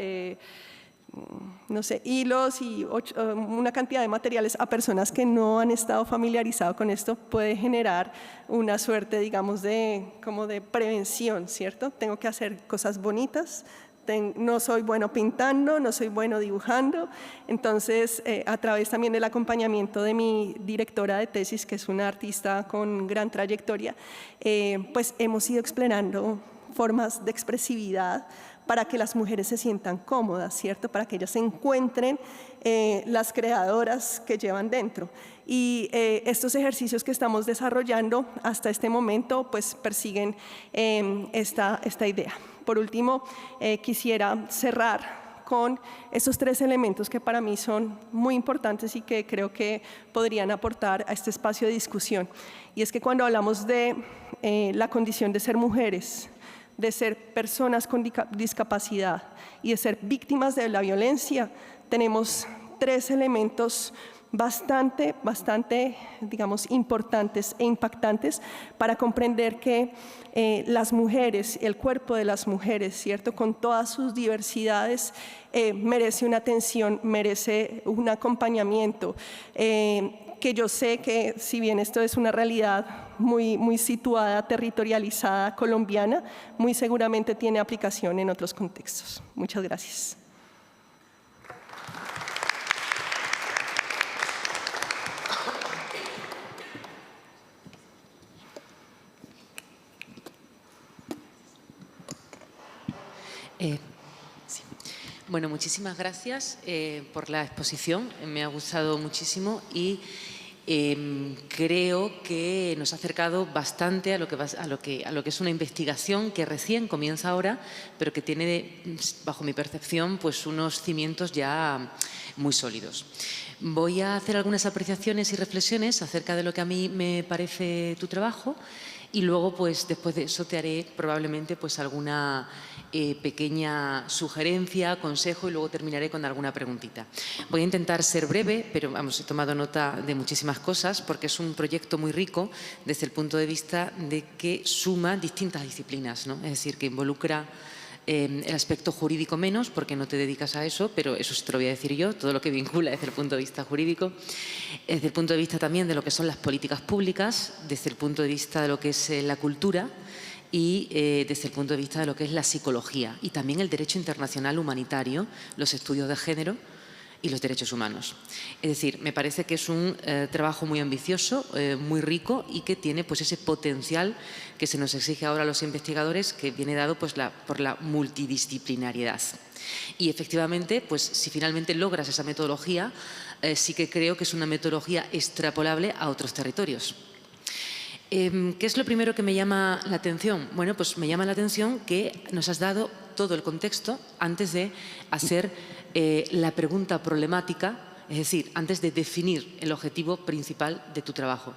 no sé, hilos y una cantidad de materiales a personas que no han estado familiarizados con esto, puede generar una suerte, digamos, como de prevención, ¿cierto? Tengo que hacer cosas bonitas, no soy bueno pintando, no soy bueno dibujando. Entonces, a través también del acompañamiento de mi directora de tesis, que es una artista con gran trayectoria, pues hemos ido explorando formas de expresividad para que las mujeres se sientan cómodas, ¿cierto? Para que ellas encuentren las creadoras que llevan dentro. Y estos ejercicios que estamos desarrollando hasta este momento pues persiguen esta idea. Por último, quisiera cerrar con estos tres elementos que para mí son muy importantes y que creo que podrían aportar a este espacio de discusión. Y es que cuando hablamos de la condición de ser mujeres, de ser personas con discapacidad y de ser víctimas de la violencia, tenemos tres elementos bastante, digamos, importantes e impactantes para comprender que las mujeres, el cuerpo de las mujeres, ¿cierto?, con todas sus diversidades, merece una atención, merece un acompañamiento, que yo sé que si bien esto es una realidad muy situada, territorializada, colombiana, muy seguramente tiene aplicación en otros contextos. Muchas gracias. Sí. Bueno, muchísimas gracias por la exposición, me ha gustado muchísimo y creo que nos ha acercado bastante a lo que es una investigación que recién comienza ahora, pero que tiene, bajo mi percepción, pues unos cimientos ya muy sólidos. Voy a hacer algunas apreciaciones y reflexiones acerca de lo que a mí me parece tu trabajo y luego, pues, después de eso te haré probablemente pues alguna pequeña sugerencia, consejo y luego terminaré con alguna preguntita. Voy a intentar ser breve, pero vamos, he tomado nota de muchísimas cosas porque es un proyecto muy rico desde el punto de vista de que suma distintas disciplinas, ¿no? Es decir, que involucra el aspecto jurídico menos, porque no te dedicas a eso, pero eso sí te lo voy a decir yo, todo lo que vincula desde el punto de vista jurídico, desde el punto de vista también de lo que son las políticas públicas, desde el punto de vista de lo que es la cultura y desde el punto de vista de lo que es la psicología y también el derecho internacional humanitario, los estudios de género, y los derechos humanos. Es decir, me parece que es un trabajo muy ambicioso, muy rico y que tiene pues, ese potencial que se nos exige ahora a los investigadores, que viene dado pues, por la multidisciplinariedad. Y efectivamente, pues, si finalmente logras esa metodología, sí que creo que es una metodología extrapolable a otros territorios. ¿Qué es lo primero que me llama la atención? Bueno, pues me llama la atención que nos has dado todo el contexto antes de hacer la pregunta problemática, es decir, antes de definir el objetivo principal de tu trabajo.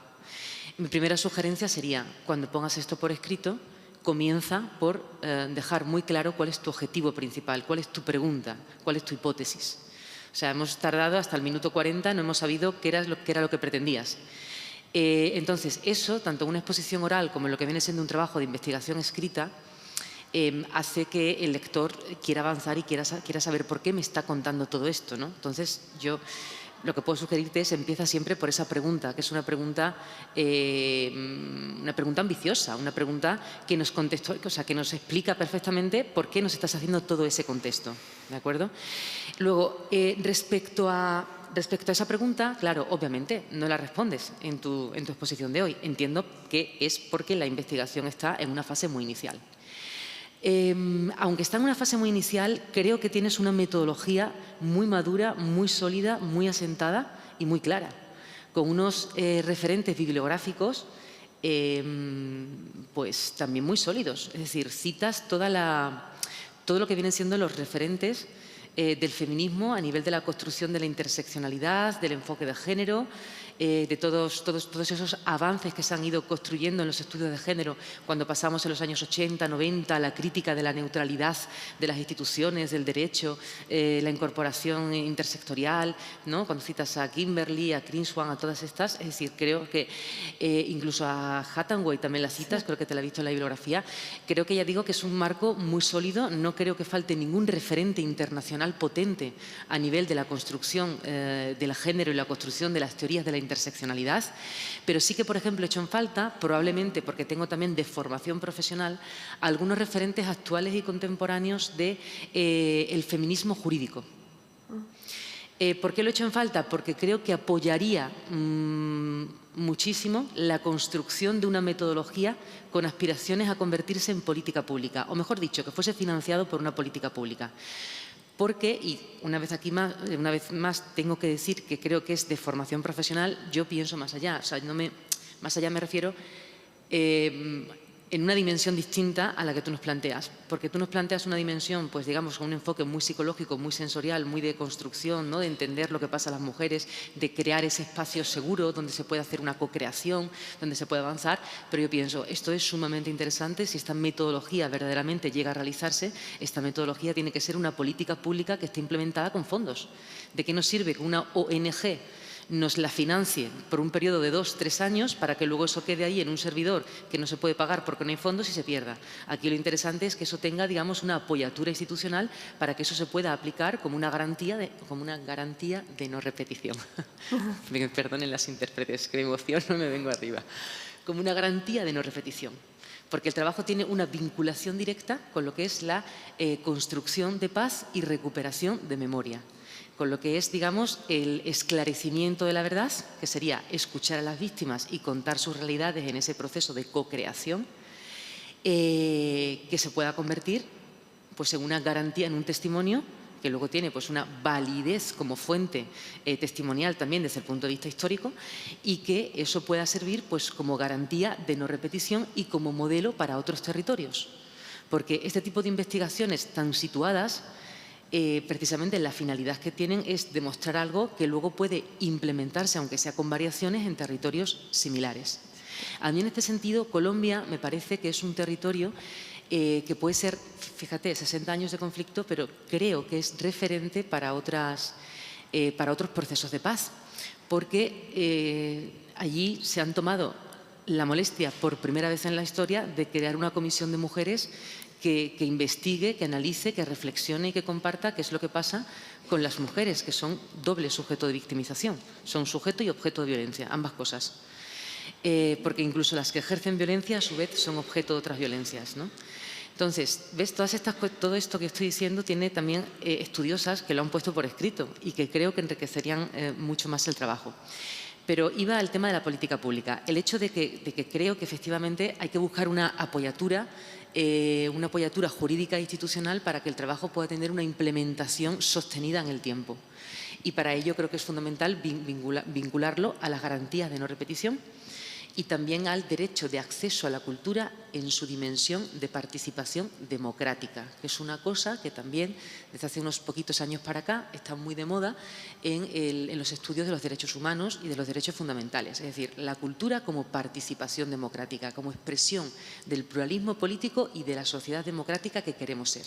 Mi primera sugerencia sería, cuando pongas esto por escrito, comienza por dejar muy claro cuál es tu objetivo principal, cuál es tu pregunta, cuál es tu hipótesis. O sea, hemos tardado hasta el minuto 40, no hemos sabido qué era lo que pretendías. Entonces, eso, tanto en una exposición oral como en lo que viene siendo un trabajo de investigación escrita, hace que el lector quiera avanzar y quiera saber por qué me está contando todo esto, ¿no? Entonces, yo lo que puedo sugerirte es empieza siempre por esa pregunta, que es una pregunta ambiciosa, una pregunta que nos que nos explica perfectamente por qué nos estás haciendo todo ese contexto, ¿de acuerdo? Luego, respecto a esa pregunta, claro, obviamente no la respondes en tu exposición de hoy. Entiendo que es porque la investigación está en una fase muy inicial. Aunque está en una fase muy inicial, creo que tienes una metodología muy madura, muy sólida, muy asentada y muy clara, con unos referentes bibliográficos pues también muy sólidos. Es decir, citas todo lo que vienen siendo los referentes del feminismo a nivel de la construcción de la interseccionalidad, del enfoque de género, de todos esos avances que se han ido construyendo en los estudios de género cuando pasamos en los años 80, 90 a la crítica de la neutralidad de las instituciones, del derecho, la incorporación intersectorial, ¿no? Cuando citas a Kimberly, a Greenspan, a todas estas, es decir, creo que incluso a Hathaway también la citas, sí. Creo que te la he visto en la bibliografía, creo que ya digo que es un marco muy sólido, no creo que falte ningún referente internacional potente a nivel de la construcción del género y la construcción de las teorías de la interseccionalidad, pero sí que, por ejemplo, he hecho en falta, probablemente porque tengo también de formación profesional, algunos referentes actuales y contemporáneos del feminismo jurídico. ¿Por qué lo he hecho en falta? Porque creo que apoyaría muchísimo la construcción de una metodología con aspiraciones a convertirse en política pública, o mejor dicho, que fuese financiado por una política pública. Porque, y una vez más tengo que decir que creo que es de formación profesional, yo pienso más allá. O sea, más allá me refiero en una dimensión distinta a la que tú nos planteas. Porque tú nos planteas una dimensión, pues digamos, con un enfoque muy psicológico, muy sensorial, muy de construcción, ¿no? De entender lo que pasa a las mujeres, de crear ese espacio seguro donde se puede hacer una co-creación, donde se puede avanzar. Pero yo pienso, esto es sumamente interesante. Si esta metodología verdaderamente llega a realizarse, esta metodología tiene que ser una política pública que esté implementada con fondos. ¿De qué nos sirve que una ONG nos la financie por un periodo de 2 o 3 años para que luego eso quede ahí en un servidor que no se puede pagar porque no hay fondos y se pierda? Aquí lo interesante es que eso tenga, digamos, una apoyatura institucional para que eso se pueda aplicar como una garantía de no repetición. Perdonen las intérpretes, que me emociono, me vengo arriba. Como una garantía de no repetición. Porque el trabajo tiene una vinculación directa con lo que es la construcción de paz y recuperación de memoria. Con lo que es, digamos, el esclarecimiento de la verdad, que sería escuchar a las víctimas y contar sus realidades en ese proceso de co-creación, que se pueda convertir pues, en una garantía, en un testimonio, que luego tiene pues, una validez como fuente testimonial también desde el punto de vista histórico, y que eso pueda servir pues, como garantía de no repetición y como modelo para otros territorios. Porque este tipo de investigaciones tan situadas, precisamente la finalidad que tienen es demostrar algo que luego puede implementarse, aunque sea con variaciones, en territorios similares. A mí en este sentido Colombia me parece que es un territorio que puede ser, fíjate, 60 años de conflicto, pero creo que es referente para otros procesos de paz, porque allí se han tomado la molestia por primera vez en la historia de crear una comisión de mujeres que investigue, que analice, que reflexione y que comparta qué es lo que pasa con las mujeres, que son doble sujeto de victimización, son sujeto y objeto de violencia, ambas cosas. Porque incluso las que ejercen violencia a su vez son objeto de otras violencias, ¿no? Entonces, ¿ves? Todo esto que estoy diciendo tiene también estudiosas que lo han puesto por escrito y que creo que enriquecerían mucho más el trabajo. Pero iba al tema de la política pública. El hecho de que creo que efectivamente hay que buscar una apoyatura jurídica e institucional para que el trabajo pueda tener una implementación sostenida en el tiempo. Y para ello creo que es fundamental vincularlo a las garantías de no repetición y también al derecho de acceso a la cultura en su dimensión de participación democrática, que es una cosa que también desde hace unos poquitos años para acá está muy de moda en los estudios de los derechos humanos y de los derechos fundamentales. Es decir, la cultura como participación democrática, como expresión del pluralismo político y de la sociedad democrática que queremos ser.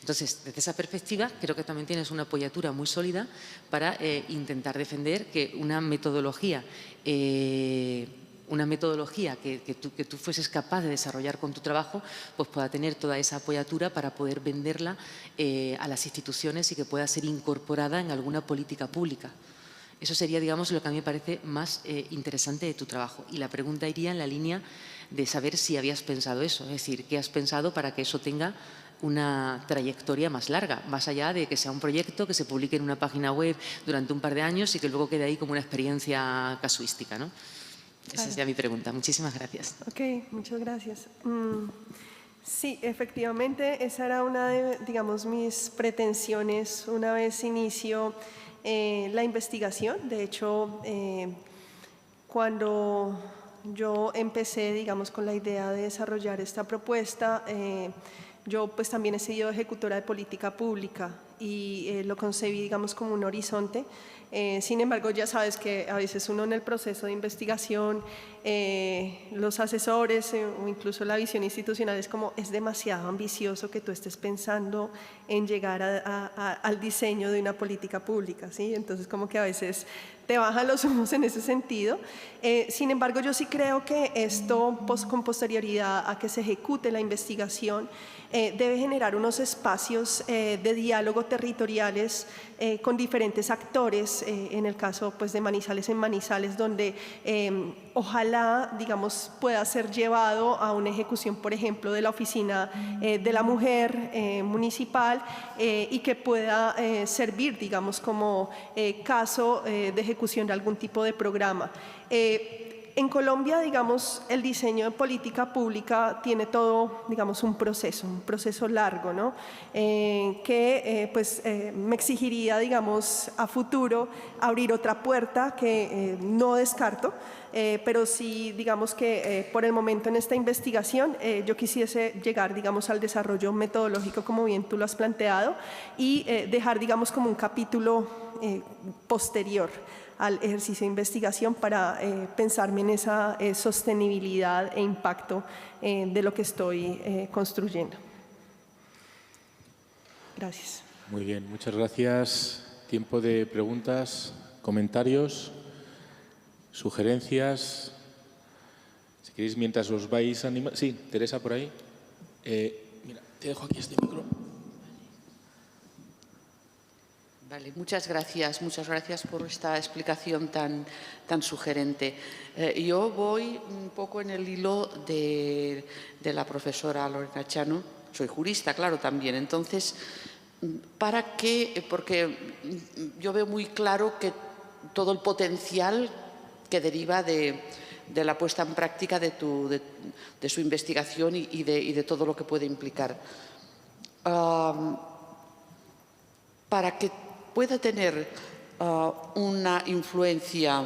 Entonces, desde esa perspectiva, creo que también tienes una apoyatura muy sólida para intentar defender que una metodología que tú fueses capaz de desarrollar con tu trabajo, pues pueda tener toda esa apoyatura para poder venderla a las instituciones y que pueda ser incorporada en alguna política pública. Eso sería, digamos, lo que a mí me parece más interesante de tu trabajo. Y la pregunta iría en la línea de saber si habías pensado eso, es decir, ¿qué has pensado para que eso tenga una trayectoria más larga, más allá de que sea un proyecto que se publique en una página web durante un par de años y que luego quede ahí como una experiencia casuística, ¿no? Esa sería mi pregunta. Muchísimas gracias. Ok, muchas gracias. Sí, efectivamente, esa era una de, digamos, mis pretensiones una vez inicio la investigación. De hecho, cuando yo empecé, digamos, con la idea de desarrollar esta propuesta, yo pues también he sido ejecutora de política pública y lo concebí, digamos, como un horizonte. Sin embargo, ya sabes que a veces uno en el proceso de investigación, los asesores o incluso la visión institucional es como es demasiado ambicioso que tú estés pensando en llegar al diseño de una política pública, ¿sí? Entonces como que a veces te bajan los humos en ese sentido. Sin embargo, yo sí creo que esto con posterioridad a que se ejecute la investigación debe generar unos espacios de diálogo territoriales con diferentes actores, en el caso pues, de Manizales en Manizales, donde ojalá, digamos, pueda ser llevado a una ejecución, por ejemplo, de la Oficina de la Mujer municipal y que pueda servir, digamos, como caso de ejecución de algún tipo de programa. En Colombia, digamos, el diseño de política pública tiene todo, digamos, un proceso largo, ¿no? Pues, me exigiría, digamos, a futuro abrir otra puerta que no descarto, pero sí, digamos que por el momento en esta investigación yo quisiese llegar, digamos, al desarrollo metodológico, como bien tú lo has planteado, y dejar, digamos, como un capítulo posterior al ejercicio de investigación para pensarme en esa sostenibilidad e impacto de lo que estoy construyendo. Gracias. Muy bien, muchas gracias. Tiempo de preguntas, comentarios, sugerencias. Si queréis, mientras os vais animando. Sí, Teresa, por ahí. Mira, te dejo aquí este micro. Vale, muchas gracias por esta explicación tan sugerente. Yo voy un poco en el hilo de la profesora Lorena Chano. Soy jurista, claro, también. Entonces, ¿para qué? Porque yo veo muy claro que todo el potencial que deriva de la puesta en práctica de su investigación y de todo lo que puede implicar. Para que pueda tener una influencia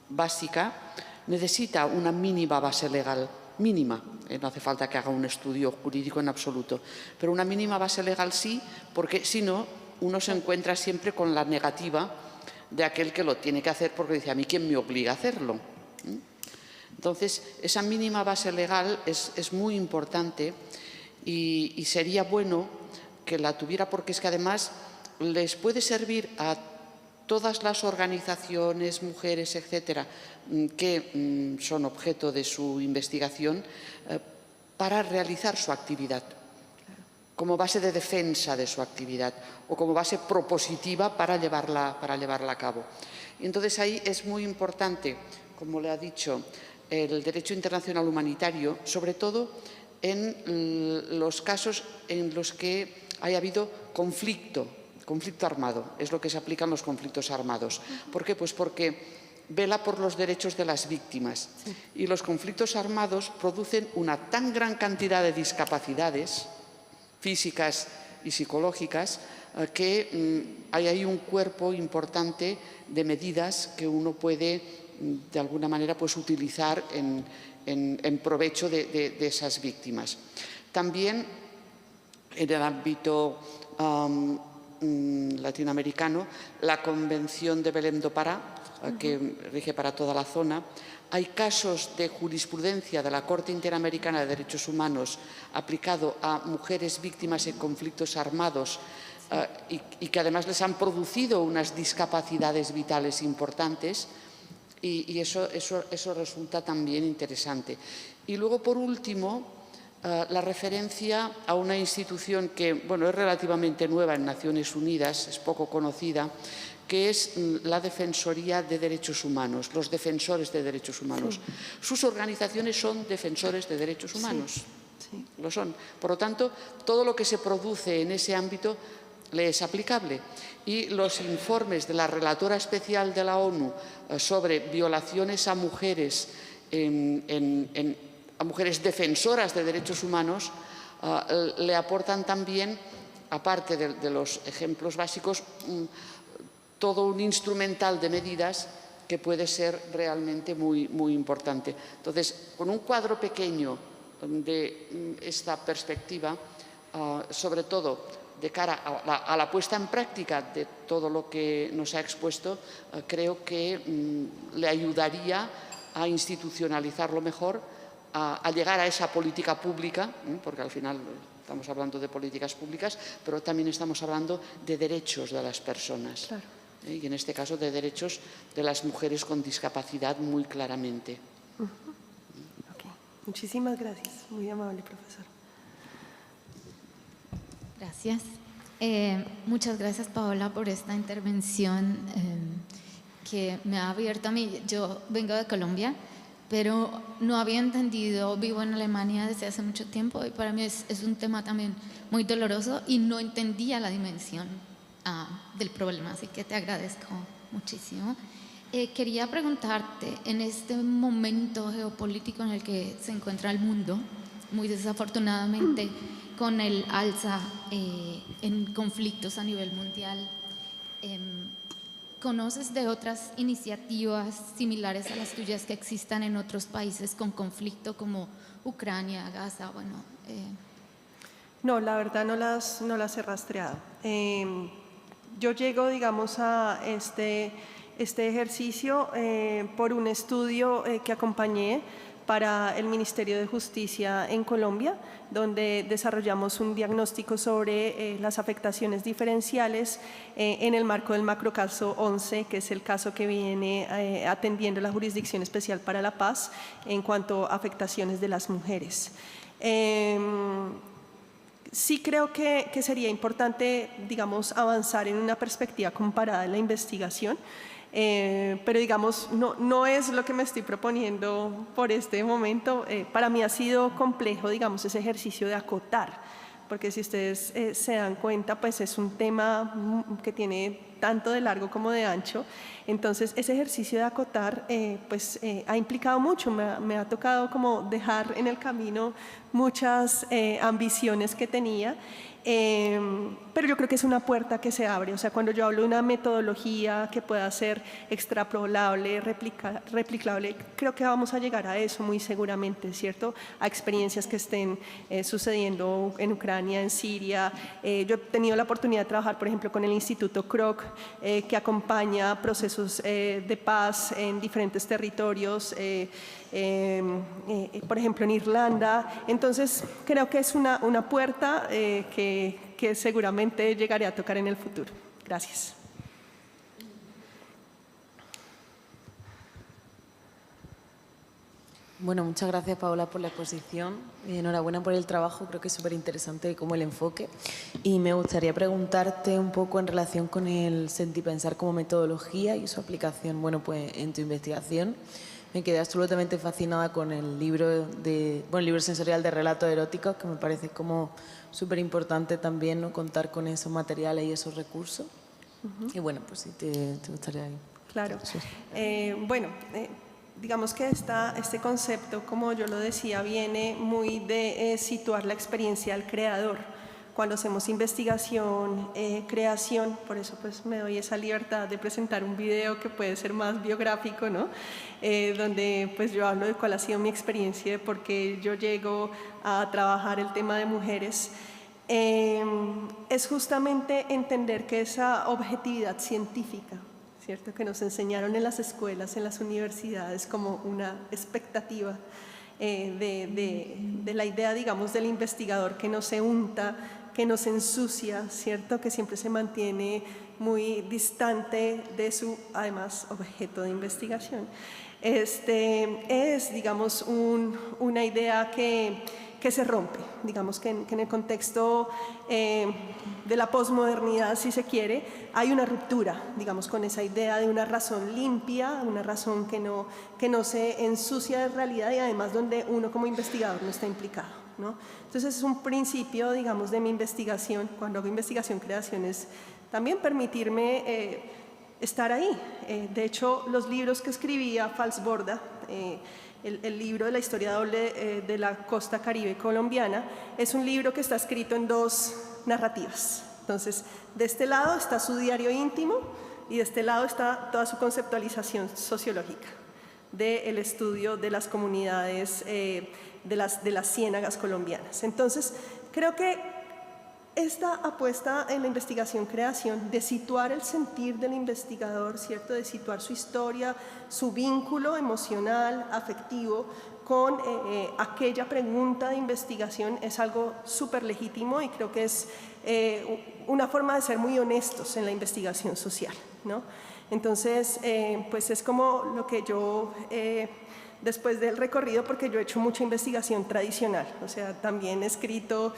básica, necesita una mínima base legal, mínima. No hace falta que haga un estudio jurídico en absoluto, pero una mínima base legal sí, porque si no, uno se encuentra siempre con la negativa de aquel que lo tiene que hacer porque dice, a mí ¿quién me obliga a hacerlo? Entonces, esa mínima base legal es muy importante y sería bueno que la tuviera porque es que además les puede servir a todas las organizaciones, mujeres, etcétera, que son objeto de su investigación para realizar su actividad, como base de defensa de su actividad o como base propositiva para llevarla a cabo. Entonces ahí es muy importante, como le ha dicho, el derecho internacional humanitario, sobre todo en los casos en los que haya habido conflicto armado. Es lo que se aplica en los conflictos armados. ¿Por qué? Pues porque vela por los derechos de las víctimas. Y los conflictos armados producen una tan gran cantidad de discapacidades físicas y psicológicas que hay ahí un cuerpo importante de medidas que uno puede, de alguna manera, pues, utilizar en provecho de esas víctimas. También en el ámbito latinoamericano, la Convención de Belém do Pará, que rige para toda la zona. Hay casos de jurisprudencia de la Corte Interamericana de Derechos Humanos aplicado a mujeres víctimas en conflictos armados y que además les han producido unas discapacidades vitales importantes, y eso resulta también interesante. Y luego, por último, la referencia a una institución que, bueno, es relativamente nueva en Naciones Unidas, es poco conocida, que es la Defensoría de Derechos Humanos, los defensores de derechos humanos. Sí. Sus organizaciones son defensores de derechos humanos, sí. Lo son. Por lo tanto, todo lo que se produce en ese ámbito le es aplicable. Y los informes de la relatora especial de la ONU sobre violaciones a mujeres a mujeres defensoras de derechos humanos le aportan también, aparte de los ejemplos básicos, todo un instrumental de medidas que puede ser realmente muy, muy importante. Entonces, con un cuadro pequeño de esta perspectiva, sobre todo de cara a la puesta en práctica de todo lo que nos ha expuesto, creo que le ayudaría a institucionalizarlo mejor, a llegar a esa política pública, porque al final estamos hablando de políticas públicas, pero también estamos hablando de derechos de las personas. Claro. Y en este caso de derechos de las mujeres con discapacidad muy claramente. Okay. Muchísimas gracias. Muy amable, profesor. Gracias. Muchas gracias, Paola, por esta intervención que me ha abierto a mí. Yo vengo de Colombia, pero no había entendido, vivo en Alemania desde hace mucho tiempo y para mí es un tema también muy doloroso y no entendía la dimensión del problema, así que te agradezco muchísimo. Quería preguntarte, en este momento geopolítico en el que se encuentra el mundo, muy desafortunadamente con el alza en conflictos a nivel mundial, ¿conoces de otras iniciativas similares a las tuyas que existan en otros países con conflicto como Ucrania, Gaza? Bueno, No, la verdad no las he rastreado. Yo llego, digamos, a este ejercicio por un estudio que acompañé para el Ministerio de Justicia en Colombia, donde desarrollamos un diagnóstico sobre las afectaciones diferenciales en el marco del macrocaso 11, que es el caso que viene atendiendo la Jurisdicción Especial para la Paz en cuanto a afectaciones de las mujeres. Sí creo que sería importante, digamos, avanzar en una perspectiva comparada de la investigación, pero digamos, no es lo que me estoy proponiendo por este momento. Para mí ha sido complejo, digamos, ese ejercicio de acotar, porque si ustedes se dan cuenta, pues es un tema que tiene tanto de largo como de ancho. Entonces, ese ejercicio de acotar, pues ha implicado mucho, me ha tocado como dejar en el camino muchas ambiciones que tenía. Pero yo creo que es una puerta que se abre. O sea, cuando yo hablo de una metodología que pueda ser extrapolable, replicable, creo que vamos a llegar a eso muy seguramente, ¿cierto? A experiencias que estén sucediendo en Ucrania, en Siria. Yo he tenido la oportunidad de trabajar, por ejemplo, con el Instituto Kroc, que acompaña procesos de paz en diferentes territorios, por ejemplo, en Irlanda. Entonces, creo que es una puerta que seguramente llegaré a tocar en el futuro. Gracias. Bueno, muchas gracias, Paola, por la exposición. Enhorabuena por el trabajo, creo que es súper interesante como el enfoque. Y me gustaría preguntarte un poco en relación con el Sentipensar como metodología y su aplicación, bueno, pues en tu investigación. me quedé absolutamente fascinada con el libro el libro sensorial de relatos eróticos, que me parece como súper importante también, ¿no?, contar con esos materiales y esos recursos. Y bueno, pues si te gustaría... Claro. Digamos que este concepto, como yo lo decía, viene muy de situar la experiencia del creador. Cuando hacemos investigación, creación, por eso pues me doy esa libertad de presentar un video que puede ser más biográfico, ¿no? Donde pues yo hablo de cuál ha sido mi experiencia, de por qué yo llego a trabajar el tema de mujeres. Es justamente entender que esa objetividad científica, ¿cierto?, que nos enseñaron en las escuelas, en las universidades, como una expectativa de la idea, digamos, del investigador que no se unta, que no se ensucia, ¿cierto?, que siempre se mantiene muy distante de su, además, objeto de investigación. Es, digamos, una idea que se rompe, digamos que en el contexto de la posmodernidad, si se quiere, hay una ruptura, digamos, con esa idea de una razón limpia, una razón que no se ensucia de realidad y además donde uno como investigador no está implicado, ¿no? Entonces es un principio, digamos, de mi investigación. Cuando hago investigación-creación es también permitirme estar ahí. De hecho, los libros que escribía Falsborda, el libro de la historia doble de la costa caribe colombiana, es un libro que está escrito en dos narrativas. Entonces, de este lado está su diario íntimo y de este lado está toda su conceptualización sociológica del estudio de las comunidades de las ciénagas colombianas. Entonces, creo que esta apuesta en la investigación-creación de situar el sentir del investigador, ¿cierto?, de situar su historia, su vínculo emocional, afectivo, con aquella pregunta de investigación es algo súper legítimo y creo que es una forma de ser muy honestos en la investigación social, ¿no? Entonces, pues es como lo que yo... después del recorrido, porque yo he hecho mucha investigación tradicional, o sea, también he escrito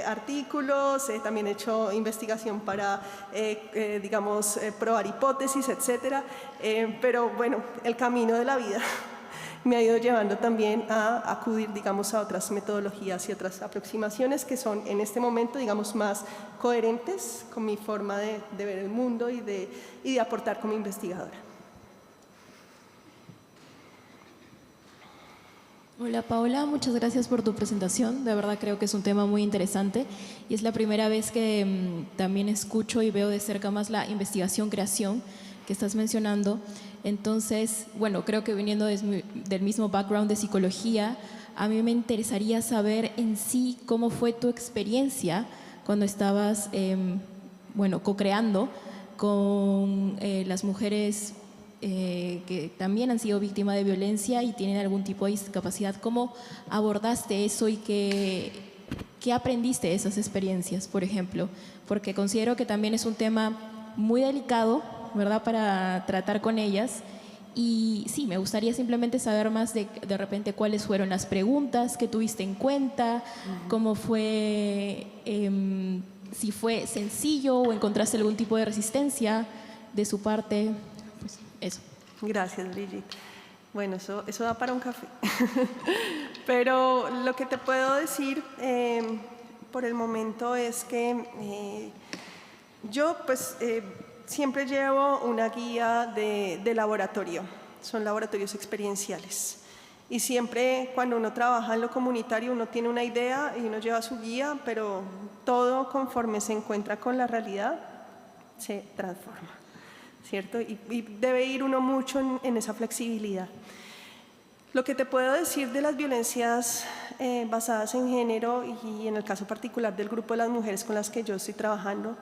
artículos, también he hecho investigación para, digamos, probar hipótesis, etcétera, pero bueno, el camino de la vida me ha ido llevando también a acudir, digamos, a otras metodologías y otras aproximaciones que son en este momento, digamos, más coherentes con mi forma de ver el mundo y de aportar como investigadora. Hola Paola, muchas gracias por tu presentación. De verdad creo que es un tema muy interesante y es la primera vez que también escucho y veo de cerca más la investigación-creación que estás mencionando. Entonces, bueno, creo que viniendo del mismo background de psicología, a mí me interesaría saber en sí cómo fue tu experiencia cuando estabas, co-creando con las mujeres que también han sido víctimas de violencia y tienen algún tipo de discapacidad. ¿Cómo abordaste eso y qué aprendiste de esas experiencias, por ejemplo? Porque considero que también es un tema muy delicado, ¿verdad?, para tratar con ellas. Y sí, me gustaría simplemente saber más de repente cuáles fueron las preguntas que tuviste en cuenta, cómo fue, si fue sencillo o encontraste algún tipo de resistencia de su parte. Pues eso. Gracias, Brigitte. Bueno, eso da para un café. Pero lo que te puedo decir por el momento es que yo pues siempre llevo una guía de laboratorio. Son laboratorios experienciales. Y siempre cuando uno trabaja en lo comunitario uno tiene una idea y uno lleva su guía, pero todo conforme se encuentra con la realidad se transforma, ¿cierto? Y debe ir uno mucho en esa flexibilidad. Lo que te puedo decir de las violencias basadas en género y en el caso particular del grupo de las mujeres con las que yo estoy trabajando,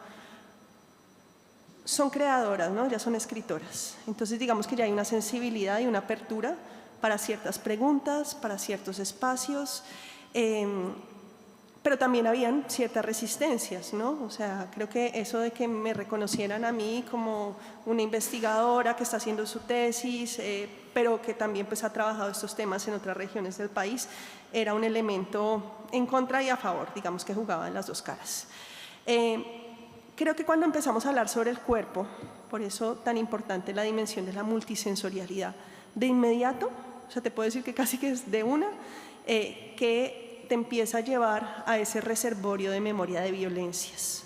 son creadoras, ¿no? Ya son escritoras. Entonces digamos que ya hay una sensibilidad y una apertura para ciertas preguntas, para ciertos espacios, pero también habían ciertas resistencias, ¿no? O sea, creo que eso de que me reconocieran a mí como una investigadora que está haciendo su tesis, pero que también pues, ha trabajado estos temas en otras regiones del país, era un elemento en contra y a favor, digamos que jugaba en las dos caras. Creo que cuando empezamos a hablar sobre el cuerpo, por eso tan importante la dimensión de la multisensorialidad, de inmediato o sea, te puedo decir que casi que es de una, que te empieza a llevar a ese reservorio de memoria de violencias.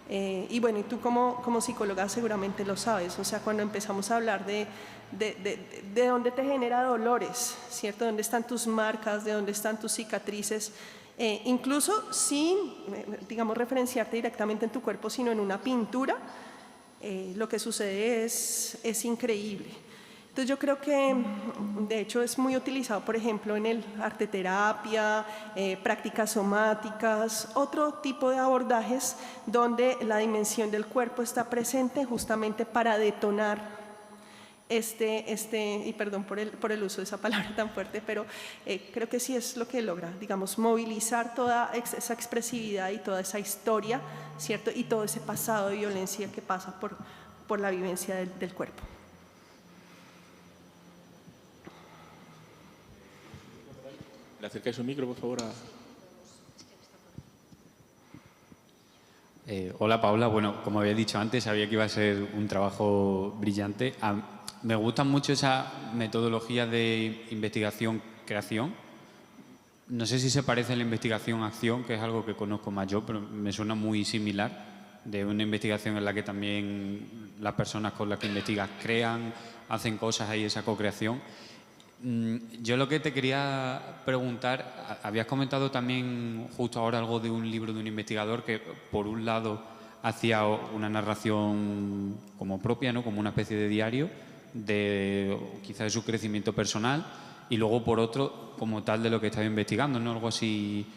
Y bueno, y tú como psicóloga seguramente lo sabes, o sea, cuando empezamos a hablar de dónde te genera dolores, ¿cierto? ¿Dónde están tus marcas? ¿De dónde están tus cicatrices? Incluso sin, digamos, referenciarte directamente en tu cuerpo, sino en una pintura, lo que sucede es increíble. Entonces yo creo que, de hecho, es muy utilizado, por ejemplo, en el arte terapia, prácticas somáticas, otro tipo de abordajes donde la dimensión del cuerpo está presente justamente para detonar y perdón por el uso de esa palabra tan fuerte, pero creo que sí es lo que logra, digamos, movilizar toda esa expresividad y toda esa historia, ¿cierto? Y todo ese pasado de violencia que pasa por la vivencia del cuerpo. ¿Le acercáis un micro, por favor? Hola, Paula. Bueno, como había dicho antes, sabía que iba a ser un trabajo brillante. Me gusta mucho esa metodología de investigación-creación. No sé si se parece a la investigación-acción, que es algo que conozco más yo, pero me suena muy similar, de una investigación en la que también las personas con las que investigas crean, hacen cosas, hay esa co-creación. Yo lo que te quería preguntar, habías comentado también justo ahora algo de un libro de un investigador que por un lado hacía una narración como propia, ¿no? Como una especie de diario quizás de su crecimiento personal, y luego por otro como tal de lo que estaba investigando, ¿no? Algo así,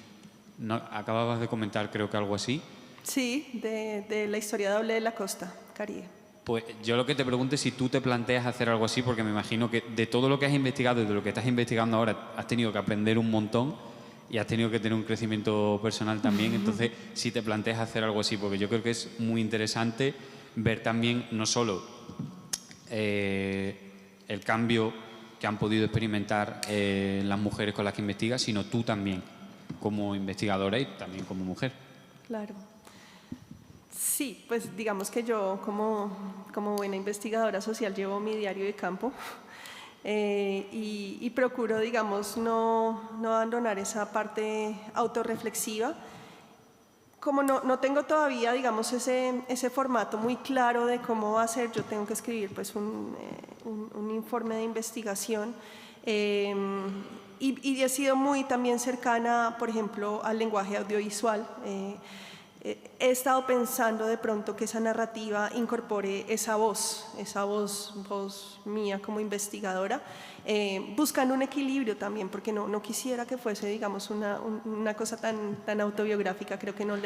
¿no? Acababas de comentar, creo que algo así. Sí, de la historia doble de la costa Caribe. Pues yo lo que te pregunto es si tú te planteas hacer algo así, porque me imagino que de todo lo que has investigado y de lo que estás investigando ahora has tenido que aprender un montón y has tenido que tener un crecimiento personal también. Entonces, si te planteas hacer algo así, porque yo creo que es muy interesante ver también no solo el cambio que han podido experimentar las mujeres con las que investigas, sino tú también como investigadora y también como mujer. Claro. Sí, pues digamos que yo como buena investigadora social llevo mi diario de campo y procuro, digamos, no abandonar esa parte autorreflexiva. Como no tengo todavía, digamos, ese formato muy claro de cómo va a ser, yo tengo que escribir pues un informe de investigación y he sido muy también cercana, por ejemplo, al lenguaje audiovisual. He estado pensando de pronto que esa narrativa incorpore esa voz mía como investigadora, buscando un equilibrio también, porque no quisiera que fuese, digamos, una cosa tan autobiográfica. Creo que no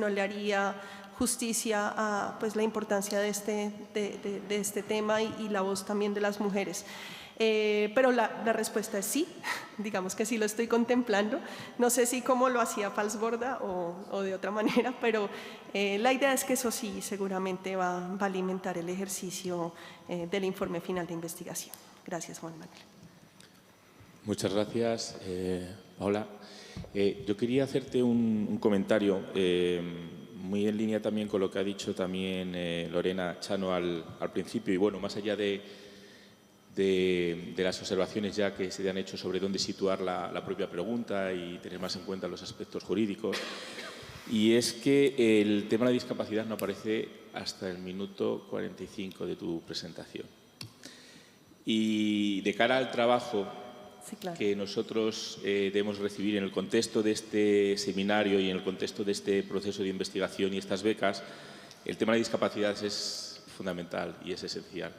le haría justicia a pues, la importancia de este tema y la voz también de las mujeres. Pero la respuesta es sí, digamos que sí lo estoy contemplando. No sé si como lo hacía Falsborda o de otra manera, pero la idea es que eso sí seguramente va a alimentar el ejercicio del informe final de investigación. Gracias, Juan Manuel. Muchas gracias, Paula. Yo quería hacerte un comentario muy en línea también con lo que ha dicho también Lorena Chano al principio, y bueno, más allá de las observaciones ya que se han hecho sobre dónde situar la propia pregunta y tener más en cuenta los aspectos jurídicos. Y es que el tema de la discapacidad no aparece hasta el minuto 45 de tu presentación. Y de cara al trabajo sí, claro, que nosotros debemos recibir en el contexto de este seminario y en el contexto de este proceso de investigación y estas becas, el tema de la discapacidad es fundamental y es esencial.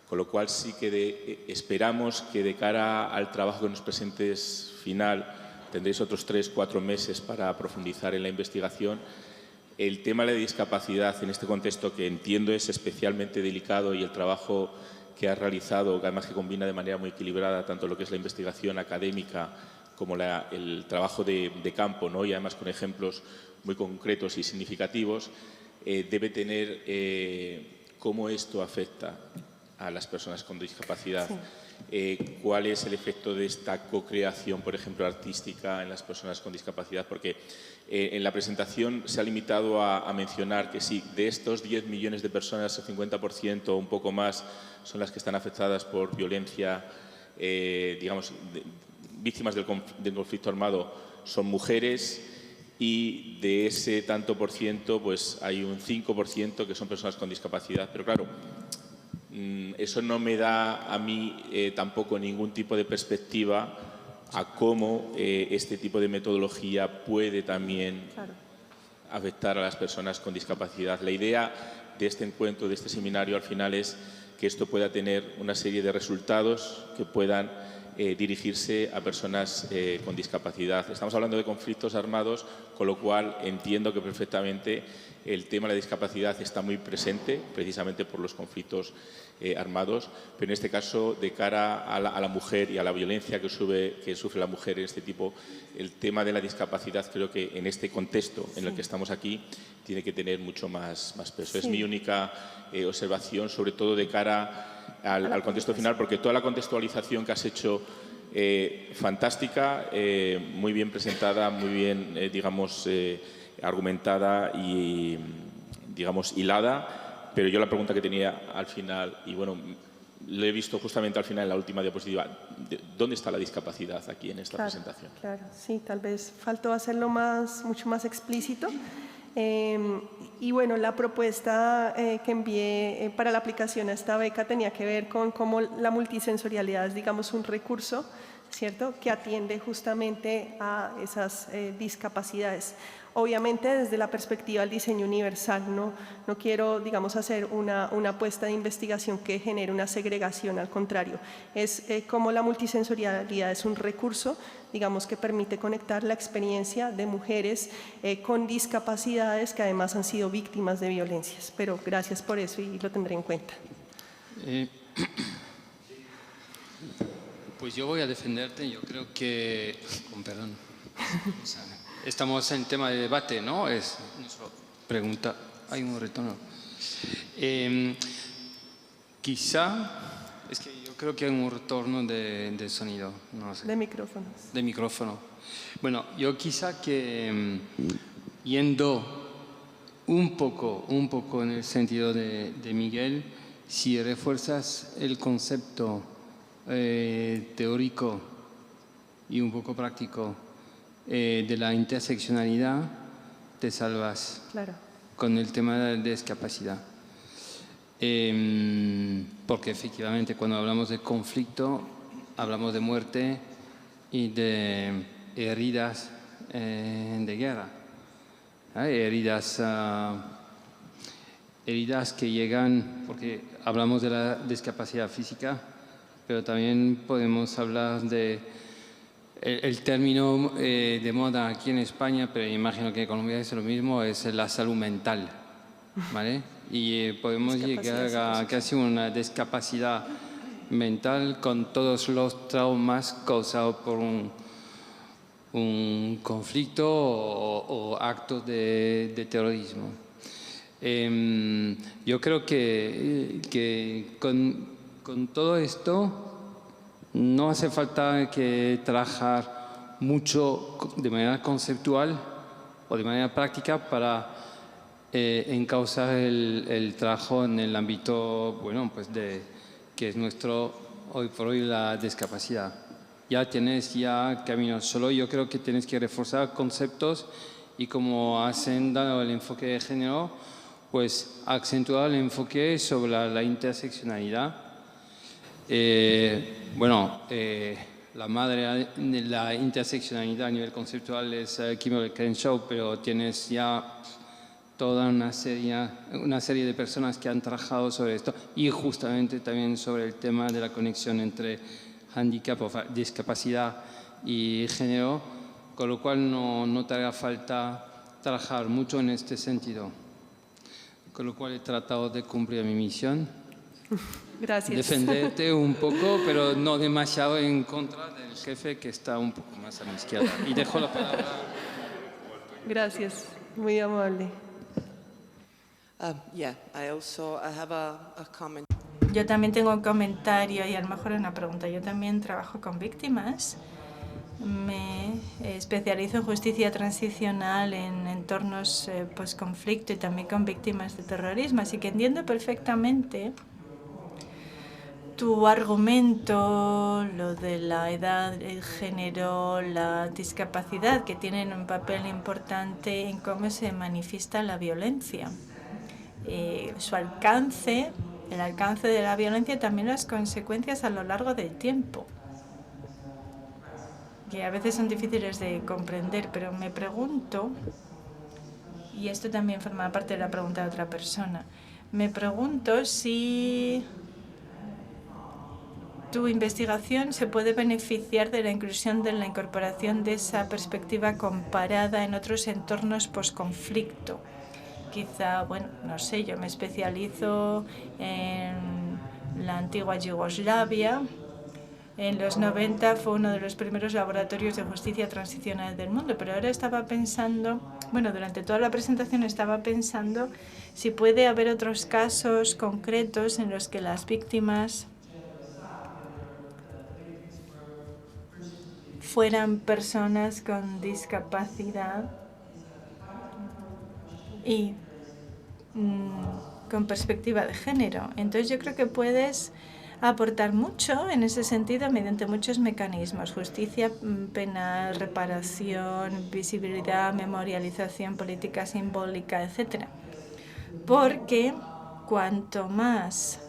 Con lo cual sí que esperamos que de cara al trabajo que nos presentes final, tendréis otros 3-4 meses para profundizar en la investigación. El tema de la discapacidad en este contexto, que entiendo es especialmente delicado, y el trabajo que has realizado, que además que combina de manera muy equilibrada tanto lo que es la investigación académica como el trabajo de campo, ¿no? Y además con ejemplos muy concretos y significativos, debe tener cómo esto afecta a las personas con discapacidad. Sí. ¿Cuál es el efecto de esta co-creación, por ejemplo, artística en las personas con discapacidad? Porque en la presentación se ha limitado a mencionar que sí, de estos 10 millones de personas, el 50% o un poco más son las que están afectadas por violencia digamos, víctimas del conflicto armado son mujeres, y de ese tanto por ciento pues hay un 5% que son personas con discapacidad. Pero claro, eso no me da a mí tampoco ningún tipo de perspectiva a cómo este tipo de metodología puede también afectar a las personas con discapacidad. La idea de este encuentro, de este seminario, al final es que esto pueda tener una serie de resultados que puedan dirigirse a personas con discapacidad. Estamos hablando de conflictos armados, con lo cual entiendo que perfectamente el tema de la discapacidad está muy presente, precisamente por los conflictos armados, pero en este caso, de cara a la mujer y a la violencia que sufre la mujer en este tipo, el tema de la discapacidad, creo que en este contexto en el que estamos aquí, tiene que tener mucho más peso. Sí. Es mi única observación, sobre todo de cara al contexto final, porque toda la contextualización que has hecho, fantástica, muy bien presentada, muy bien, digamos, argumentada y, digamos, hilada, pero yo la pregunta que tenía al final, y bueno, lo he visto justamente al final en la última diapositiva, ¿dónde está la discapacidad aquí en esta presentación? Claro, sí, tal vez faltó hacerlo mucho más explícito. Y bueno, la propuesta que envié para la aplicación a esta beca tenía que ver con cómo la multisensorialidad es, digamos, un recurso, ¿cierto?, que atiende justamente a esas discapacidades. Obviamente, desde la perspectiva del diseño universal, no quiero, digamos, hacer una apuesta de investigación que genere una segregación, al contrario. Es como la multisensorialidad es un recurso, digamos, que permite conectar la experiencia de mujeres con discapacidades que además han sido víctimas de violencias. Pero gracias por eso y lo tendré en cuenta. Pues yo voy a defenderte. Yo creo que, con perdón, estamos en tema de debate, ¿no? Es nuestra pregunta. Hay un retorno. Quizá, es que yo creo que hay un retorno de sonido, no sé. De micrófonos. De micrófono. Bueno, yo quizá que yendo un poco en el sentido de Miguel, si refuerzas el concepto teórico y un poco práctico de la interseccionalidad, te salvas. Claro. Con el tema de discapacidad. Porque efectivamente cuando hablamos de conflicto, hablamos de muerte y de heridas de guerra. Heridas que llegan, porque hablamos de la discapacidad física, pero también podemos hablar de el término de moda aquí en España, pero imagino que en Colombia es lo mismo, es la salud mental, ¿vale? Y podemos llegar a casi una discapacidad mental con todos los traumas causados por un conflicto o actos de terrorismo. Yo creo que con todo esto no hace falta que trabajar mucho de manera conceptual o de manera práctica para encauzar el trabajo en el ámbito, bueno, pues que es nuestro hoy por hoy la discapacidad. Ya tienes caminos. Solo yo creo que tienes que reforzar conceptos y como hacen dado el enfoque de género, pues acentuar el enfoque sobre la interseccionalidad. La madre de la interseccionalidad a nivel conceptual es Kimberly Crenshaw, pero tienes ya toda una serie de personas que han trabajado sobre esto y justamente también sobre el tema de la conexión entre handicap o discapacidad y género, con lo cual no te haga falta trabajar mucho en este sentido. Con lo cual he tratado de cumplir mi misión. Gracias. Defenderte un poco, pero no demasiado en contra del jefe que está un poco más a mi izquierda. Y dejo la palabra. Gracias, muy amable. Yo también tengo un comentario y a lo mejor una pregunta. Yo también trabajo con víctimas. Me especializo en justicia transicional en entornos post-conflicto y también con víctimas de terrorismo. Así que entiendo perfectamente tu argumento, lo de la edad, el género, la discapacidad, que tienen un papel importante en cómo se manifiesta la violencia. Su alcance, el alcance de la violencia y también las consecuencias a lo largo del tiempo, que a veces son difíciles de comprender, pero me pregunto, y esto también forma parte de la pregunta de otra persona, me pregunto si tu investigación se puede beneficiar de la inclusión, de la incorporación de esa perspectiva comparada en otros entornos posconflicto. Quizá, bueno, no sé, yo me especializo en la antigua Yugoslavia. En los 90 fue uno de los primeros laboratorios de justicia transicional del mundo, pero ahora estaba pensando, bueno, durante toda la presentación estaba pensando si puede haber otros casos concretos en los que las víctimas fueran personas con discapacidad y con perspectiva de género. Entonces yo creo que puedes aportar mucho en ese sentido mediante muchos mecanismos: justicia penal, reparación, visibilidad, memorialización, política simbólica, etcétera. Porque cuanto más,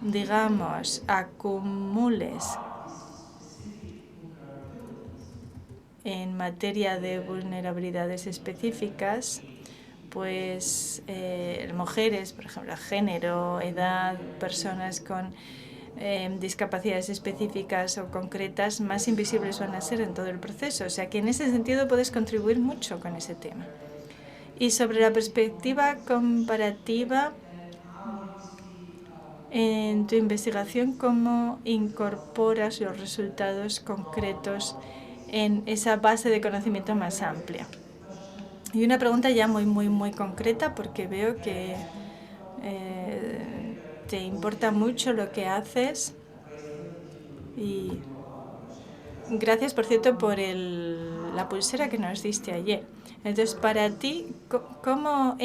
digamos, acumules en materia de vulnerabilidades específicas, pues mujeres, por ejemplo, género, edad, personas con discapacidades específicas o concretas, más invisibles van a ser en todo el proceso. O sea que en ese sentido puedes contribuir mucho con ese tema. Y sobre la perspectiva comparativa, en tu investigación, ¿cómo incorporas los resultados concretos en esa base de conocimiento más amplia? Y una pregunta ya muy concreta, porque veo que te importa mucho lo que haces. Y gracias, por cierto, por la pulsera que nos diste ayer. Entonces, para ti, ¿cómo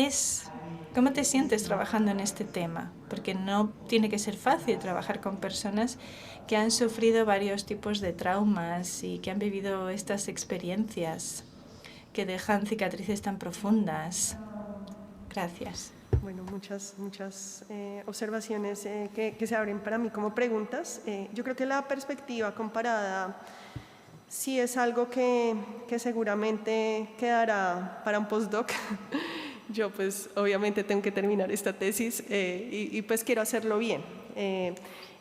te sientes trabajando en este tema? Porque no tiene que ser fácil trabajar con personas que han sufrido varios tipos de traumas y que han vivido estas experiencias que dejan cicatrices tan profundas. Gracias. Bueno, muchas observaciones que se abren para mí como preguntas. Yo creo que la perspectiva comparada sí es algo que seguramente quedará para un postdoc. Yo pues obviamente tengo que terminar esta tesis y pues quiero hacerlo bien.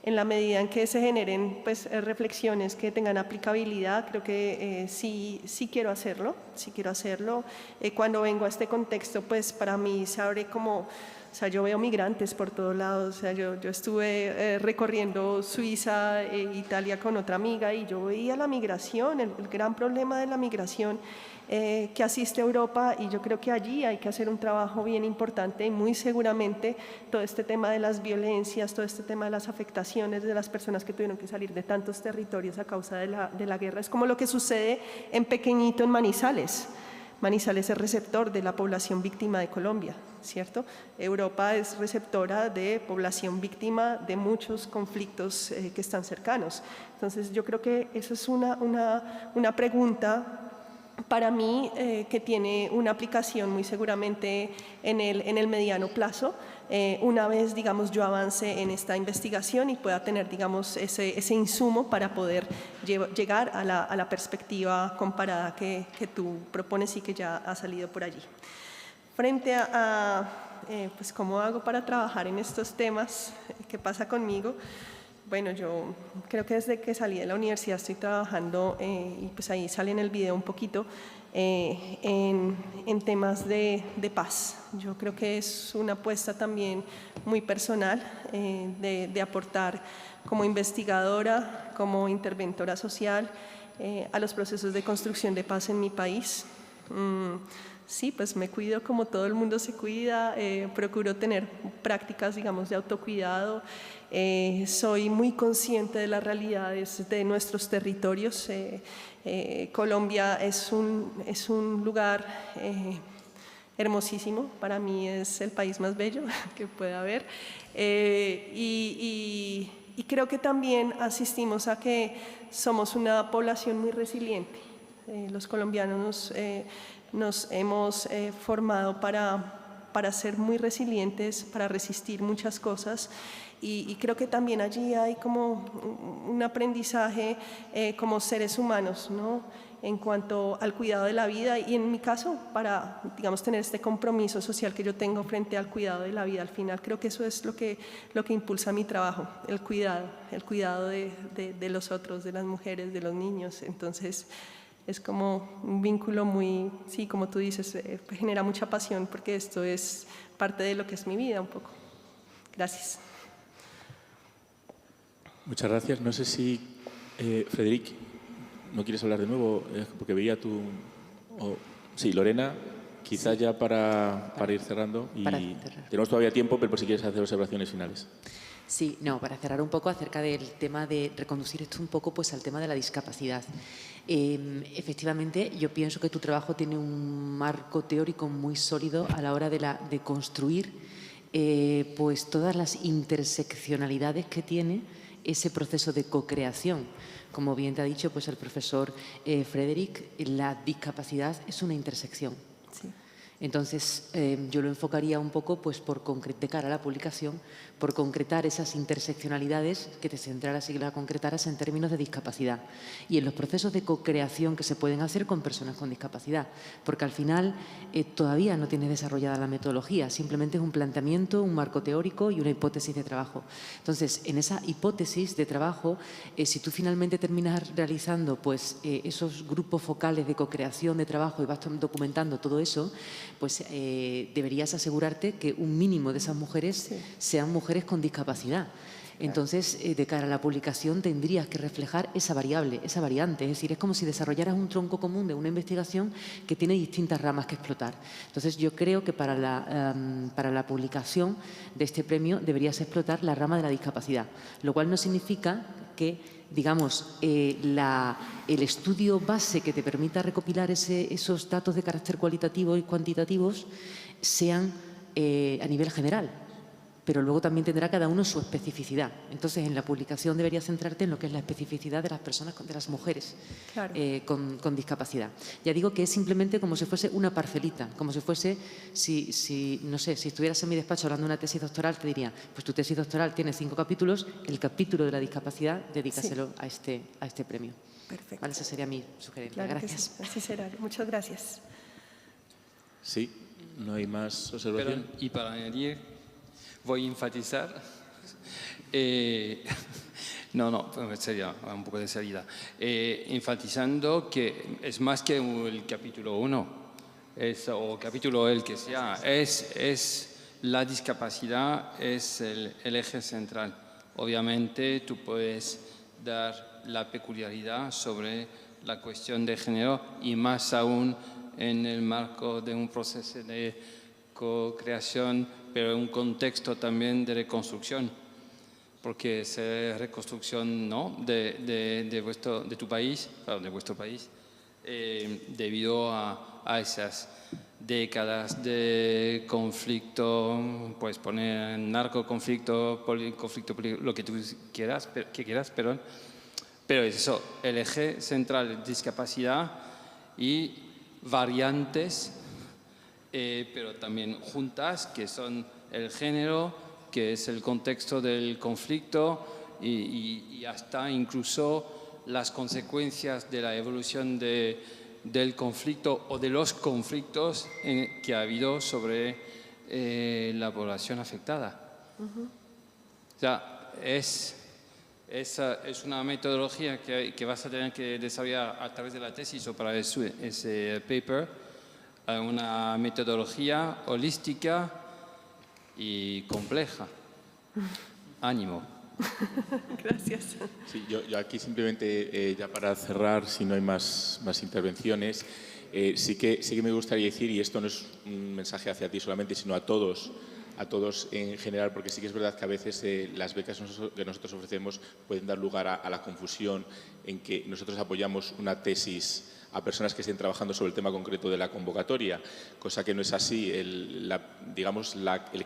En la medida en que se generen pues reflexiones que tengan aplicabilidad, creo que sí quiero hacerlo, cuando vengo a este contexto, pues para mí se abre como, o sea, yo veo migrantes por todos lados. O sea, yo estuve recorriendo Suiza e Italia con otra amiga y yo veía la migración, el gran problema de la migración que asiste a Europa, y yo creo que allí hay que hacer un trabajo bien importante, y muy seguramente todo este tema de las violencias, todo este tema de las afectaciones de las personas que tuvieron que salir de tantos territorios a causa de la guerra, es como lo que sucede en pequeñito en Manizales. Manizales es receptor de la población víctima de Colombia, ¿cierto? Europa es receptora de población víctima de muchos conflictos que están cercanos. Entonces yo creo que eso es una pregunta para mí que tiene una aplicación muy seguramente en el mediano plazo, una vez, digamos, yo avance en esta investigación y pueda tener, digamos, ese insumo para poder llegar a la perspectiva comparada que tú propones y que ya ha salido por allí. Frente pues, ¿cómo hago para trabajar en estos temas? ¿Qué pasa conmigo? Bueno, yo creo que desde que salí de la universidad estoy trabajando, y pues ahí sale en el video un poquito, en temas de paz. Yo creo que es una apuesta también muy personal de aportar como investigadora, como interventora social a los procesos de construcción de paz en mi país. Sí, pues me cuido como todo el mundo se cuida, procuro tener prácticas, digamos, de autocuidado. Soy muy consciente de las realidades de nuestros territorios. Colombia es un lugar hermosísimo, para mí es el país más bello que puede haber. Y creo que también asistimos a que somos una población muy resiliente. Los colombianos nos hemos formado para ser muy resilientes, para resistir muchas cosas, y creo que también allí hay como un aprendizaje como seres humanos, ¿no? En cuanto al cuidado de la vida, y en mi caso para, digamos, tener este compromiso social que yo tengo frente al cuidado de la vida. Al final creo que eso es lo que impulsa mi trabajo, el cuidado de los otros, de las mujeres, de los niños. Entonces es como un vínculo muy, sí, como tú dices, genera mucha pasión, porque esto es parte de lo que es mi vida un poco. Gracias. Muchas gracias. No sé si, Frederic, ¿no quieres hablar de nuevo? Porque veía tu... sí, Lorena, quizás ya para ir cerrando. Y tenemos todavía tiempo, pero por si quieres hacer observaciones finales. Sí, no, para cerrar un poco acerca del tema de reconducir esto un poco pues al tema de la discapacidad. Efectivamente, yo pienso que tu trabajo tiene un marco teórico muy sólido a la hora de construir pues todas las interseccionalidades que tiene ese proceso de co-creación. Como bien te ha dicho pues el profesor Frederic, la discapacidad es una intersección. Sí. Entonces, yo lo enfocaría un poco pues, de cara a la publicación, por concretar esas interseccionalidades que te centraras y las concretaras en términos de discapacidad y en los procesos de co-creación que se pueden hacer con personas con discapacidad, porque al final todavía no tienes desarrollada la metodología, simplemente es un planteamiento, un marco teórico y una hipótesis de trabajo. Entonces, en esa hipótesis de trabajo, si tú finalmente terminas realizando pues, esos grupos focales de co-creación de trabajo y vas documentando todo eso, pues deberías asegurarte que un mínimo de esas mujeres sean mujeres con discapacidad. Entonces, de cara a la publicación tendrías que reflejar esa variable, esa variante. Es decir, es como si desarrollaras un tronco común de una investigación que tiene distintas ramas que explotar. Entonces, yo creo que para la publicación de este premio deberías explotar la rama de la discapacidad, lo cual no significa que, digamos, el estudio base que te permita recopilar esos datos de carácter cualitativo y cuantitativos sean a nivel general, pero luego también tendrá cada uno su especificidad. Entonces, en la publicación deberías centrarte en lo que es la especificidad de las personas, de las mujeres Claro. con discapacidad. Ya digo que es simplemente como si fuese una parcelita, como si fuese, no sé, si estuvieras en mi despacho hablando de una tesis doctoral, te diría, pues tu tesis doctoral tiene 5 capítulos, el capítulo de la discapacidad, dedícaselo a este premio. Perfecto. Vale, esa sería mi sugerencia. Claro Gracias. que sí, así será. Muchas gracias. Sí, no hay más observación. Perdón, y para añadir, voy a enfatizar, sería un poco de salida, enfatizando que es más que el capítulo 1, o capítulo el que sea, es la discapacidad, es el eje central. Obviamente tú puedes dar la peculiaridad sobre la cuestión de género y más aún en el marco de un proceso de co-creación, pero en un contexto también de reconstrucción, porque es reconstrucción, ¿no?, de vuestro país, debido a esas décadas de conflicto, pues poner narcoconflicto, conflicto, lo que tú quieras, pero es eso, el eje central es discapacidad y variantes, pero también juntas, que son el género, que es el contexto del conflicto y hasta incluso las consecuencias de la evolución del conflicto o de los conflictos que ha habido sobre la población afectada. O sea, es una metodología que vas a tener que desarrollar a través de la tesis o para ese paper, una metodología holística y compleja. Ánimo. Gracias. Sí, yo aquí simplemente, ya para cerrar, si no hay más intervenciones, sí que me gustaría decir, y esto no es un mensaje hacia ti solamente, sino a todos en general, porque sí que es verdad que a veces las becas que nosotros ofrecemos pueden dar lugar a la confusión en que nosotros apoyamos una tesis a personas que estén trabajando sobre el tema concreto de la convocatoria, cosa que no es así. El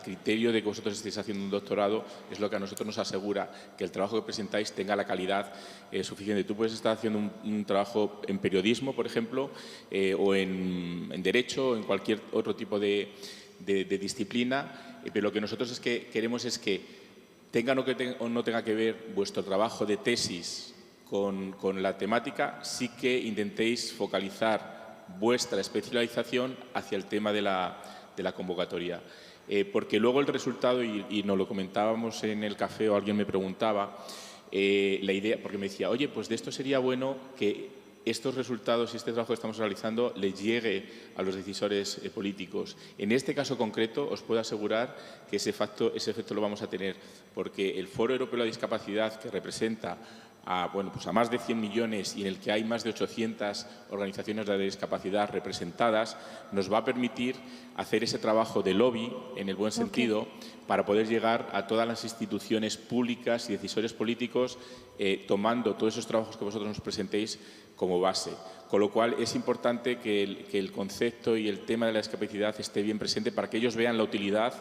criterio de que vosotros estéis haciendo un doctorado es lo que a nosotros nos asegura que el trabajo que presentáis tenga la calidad suficiente. Tú puedes estar haciendo un trabajo en periodismo, por ejemplo, o en derecho, o en cualquier otro tipo de disciplina, pero lo que nosotros queremos es que tenga o no tenga que ver vuestro trabajo de tesis con la temática, sí que intentéis focalizar vuestra especialización hacia el tema de la convocatoria. Porque luego el resultado, y nos lo comentábamos en el café o alguien me preguntaba, la idea, porque me decía, oye, pues de esto sería bueno que estos resultados y este trabajo que estamos realizando les llegue a los decisores políticos. En este caso concreto os puedo asegurar que ese efecto lo vamos a tener, porque el Foro Europeo de la Discapacidad, que representa a más de 100 millones y en el que hay más de 800 organizaciones de discapacidad representadas, nos va a permitir hacer ese trabajo de lobby, en el buen sentido, para poder llegar a todas las instituciones públicas y decisores políticos, tomando todos esos trabajos que vosotros nos presentéis como base. Con lo cual es importante que el concepto y el tema de la discapacidad esté bien presente para que ellos vean la utilidad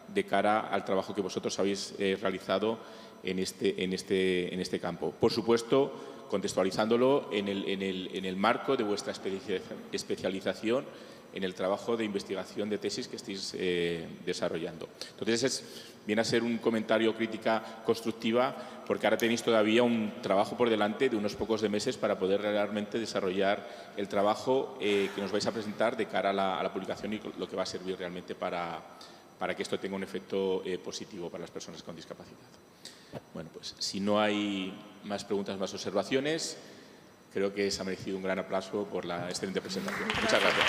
de cara al trabajo que vosotros habéis realizado en este campo. Por supuesto, contextualizándolo en el marco de vuestra especialización en el trabajo de investigación de tesis que estéis desarrollando. Entonces, viene a ser un comentario, crítica constructiva, porque ahora tenéis todavía un trabajo por delante de unos pocos de meses para poder realmente desarrollar el trabajo que nos vais a presentar de cara a la publicación y lo que va a servir realmente para que esto tenga un efecto positivo para las personas con discapacidad. Bueno, pues si no hay más preguntas, más observaciones, creo que se ha merecido un gran aplauso por la excelente presentación. Muchas gracias.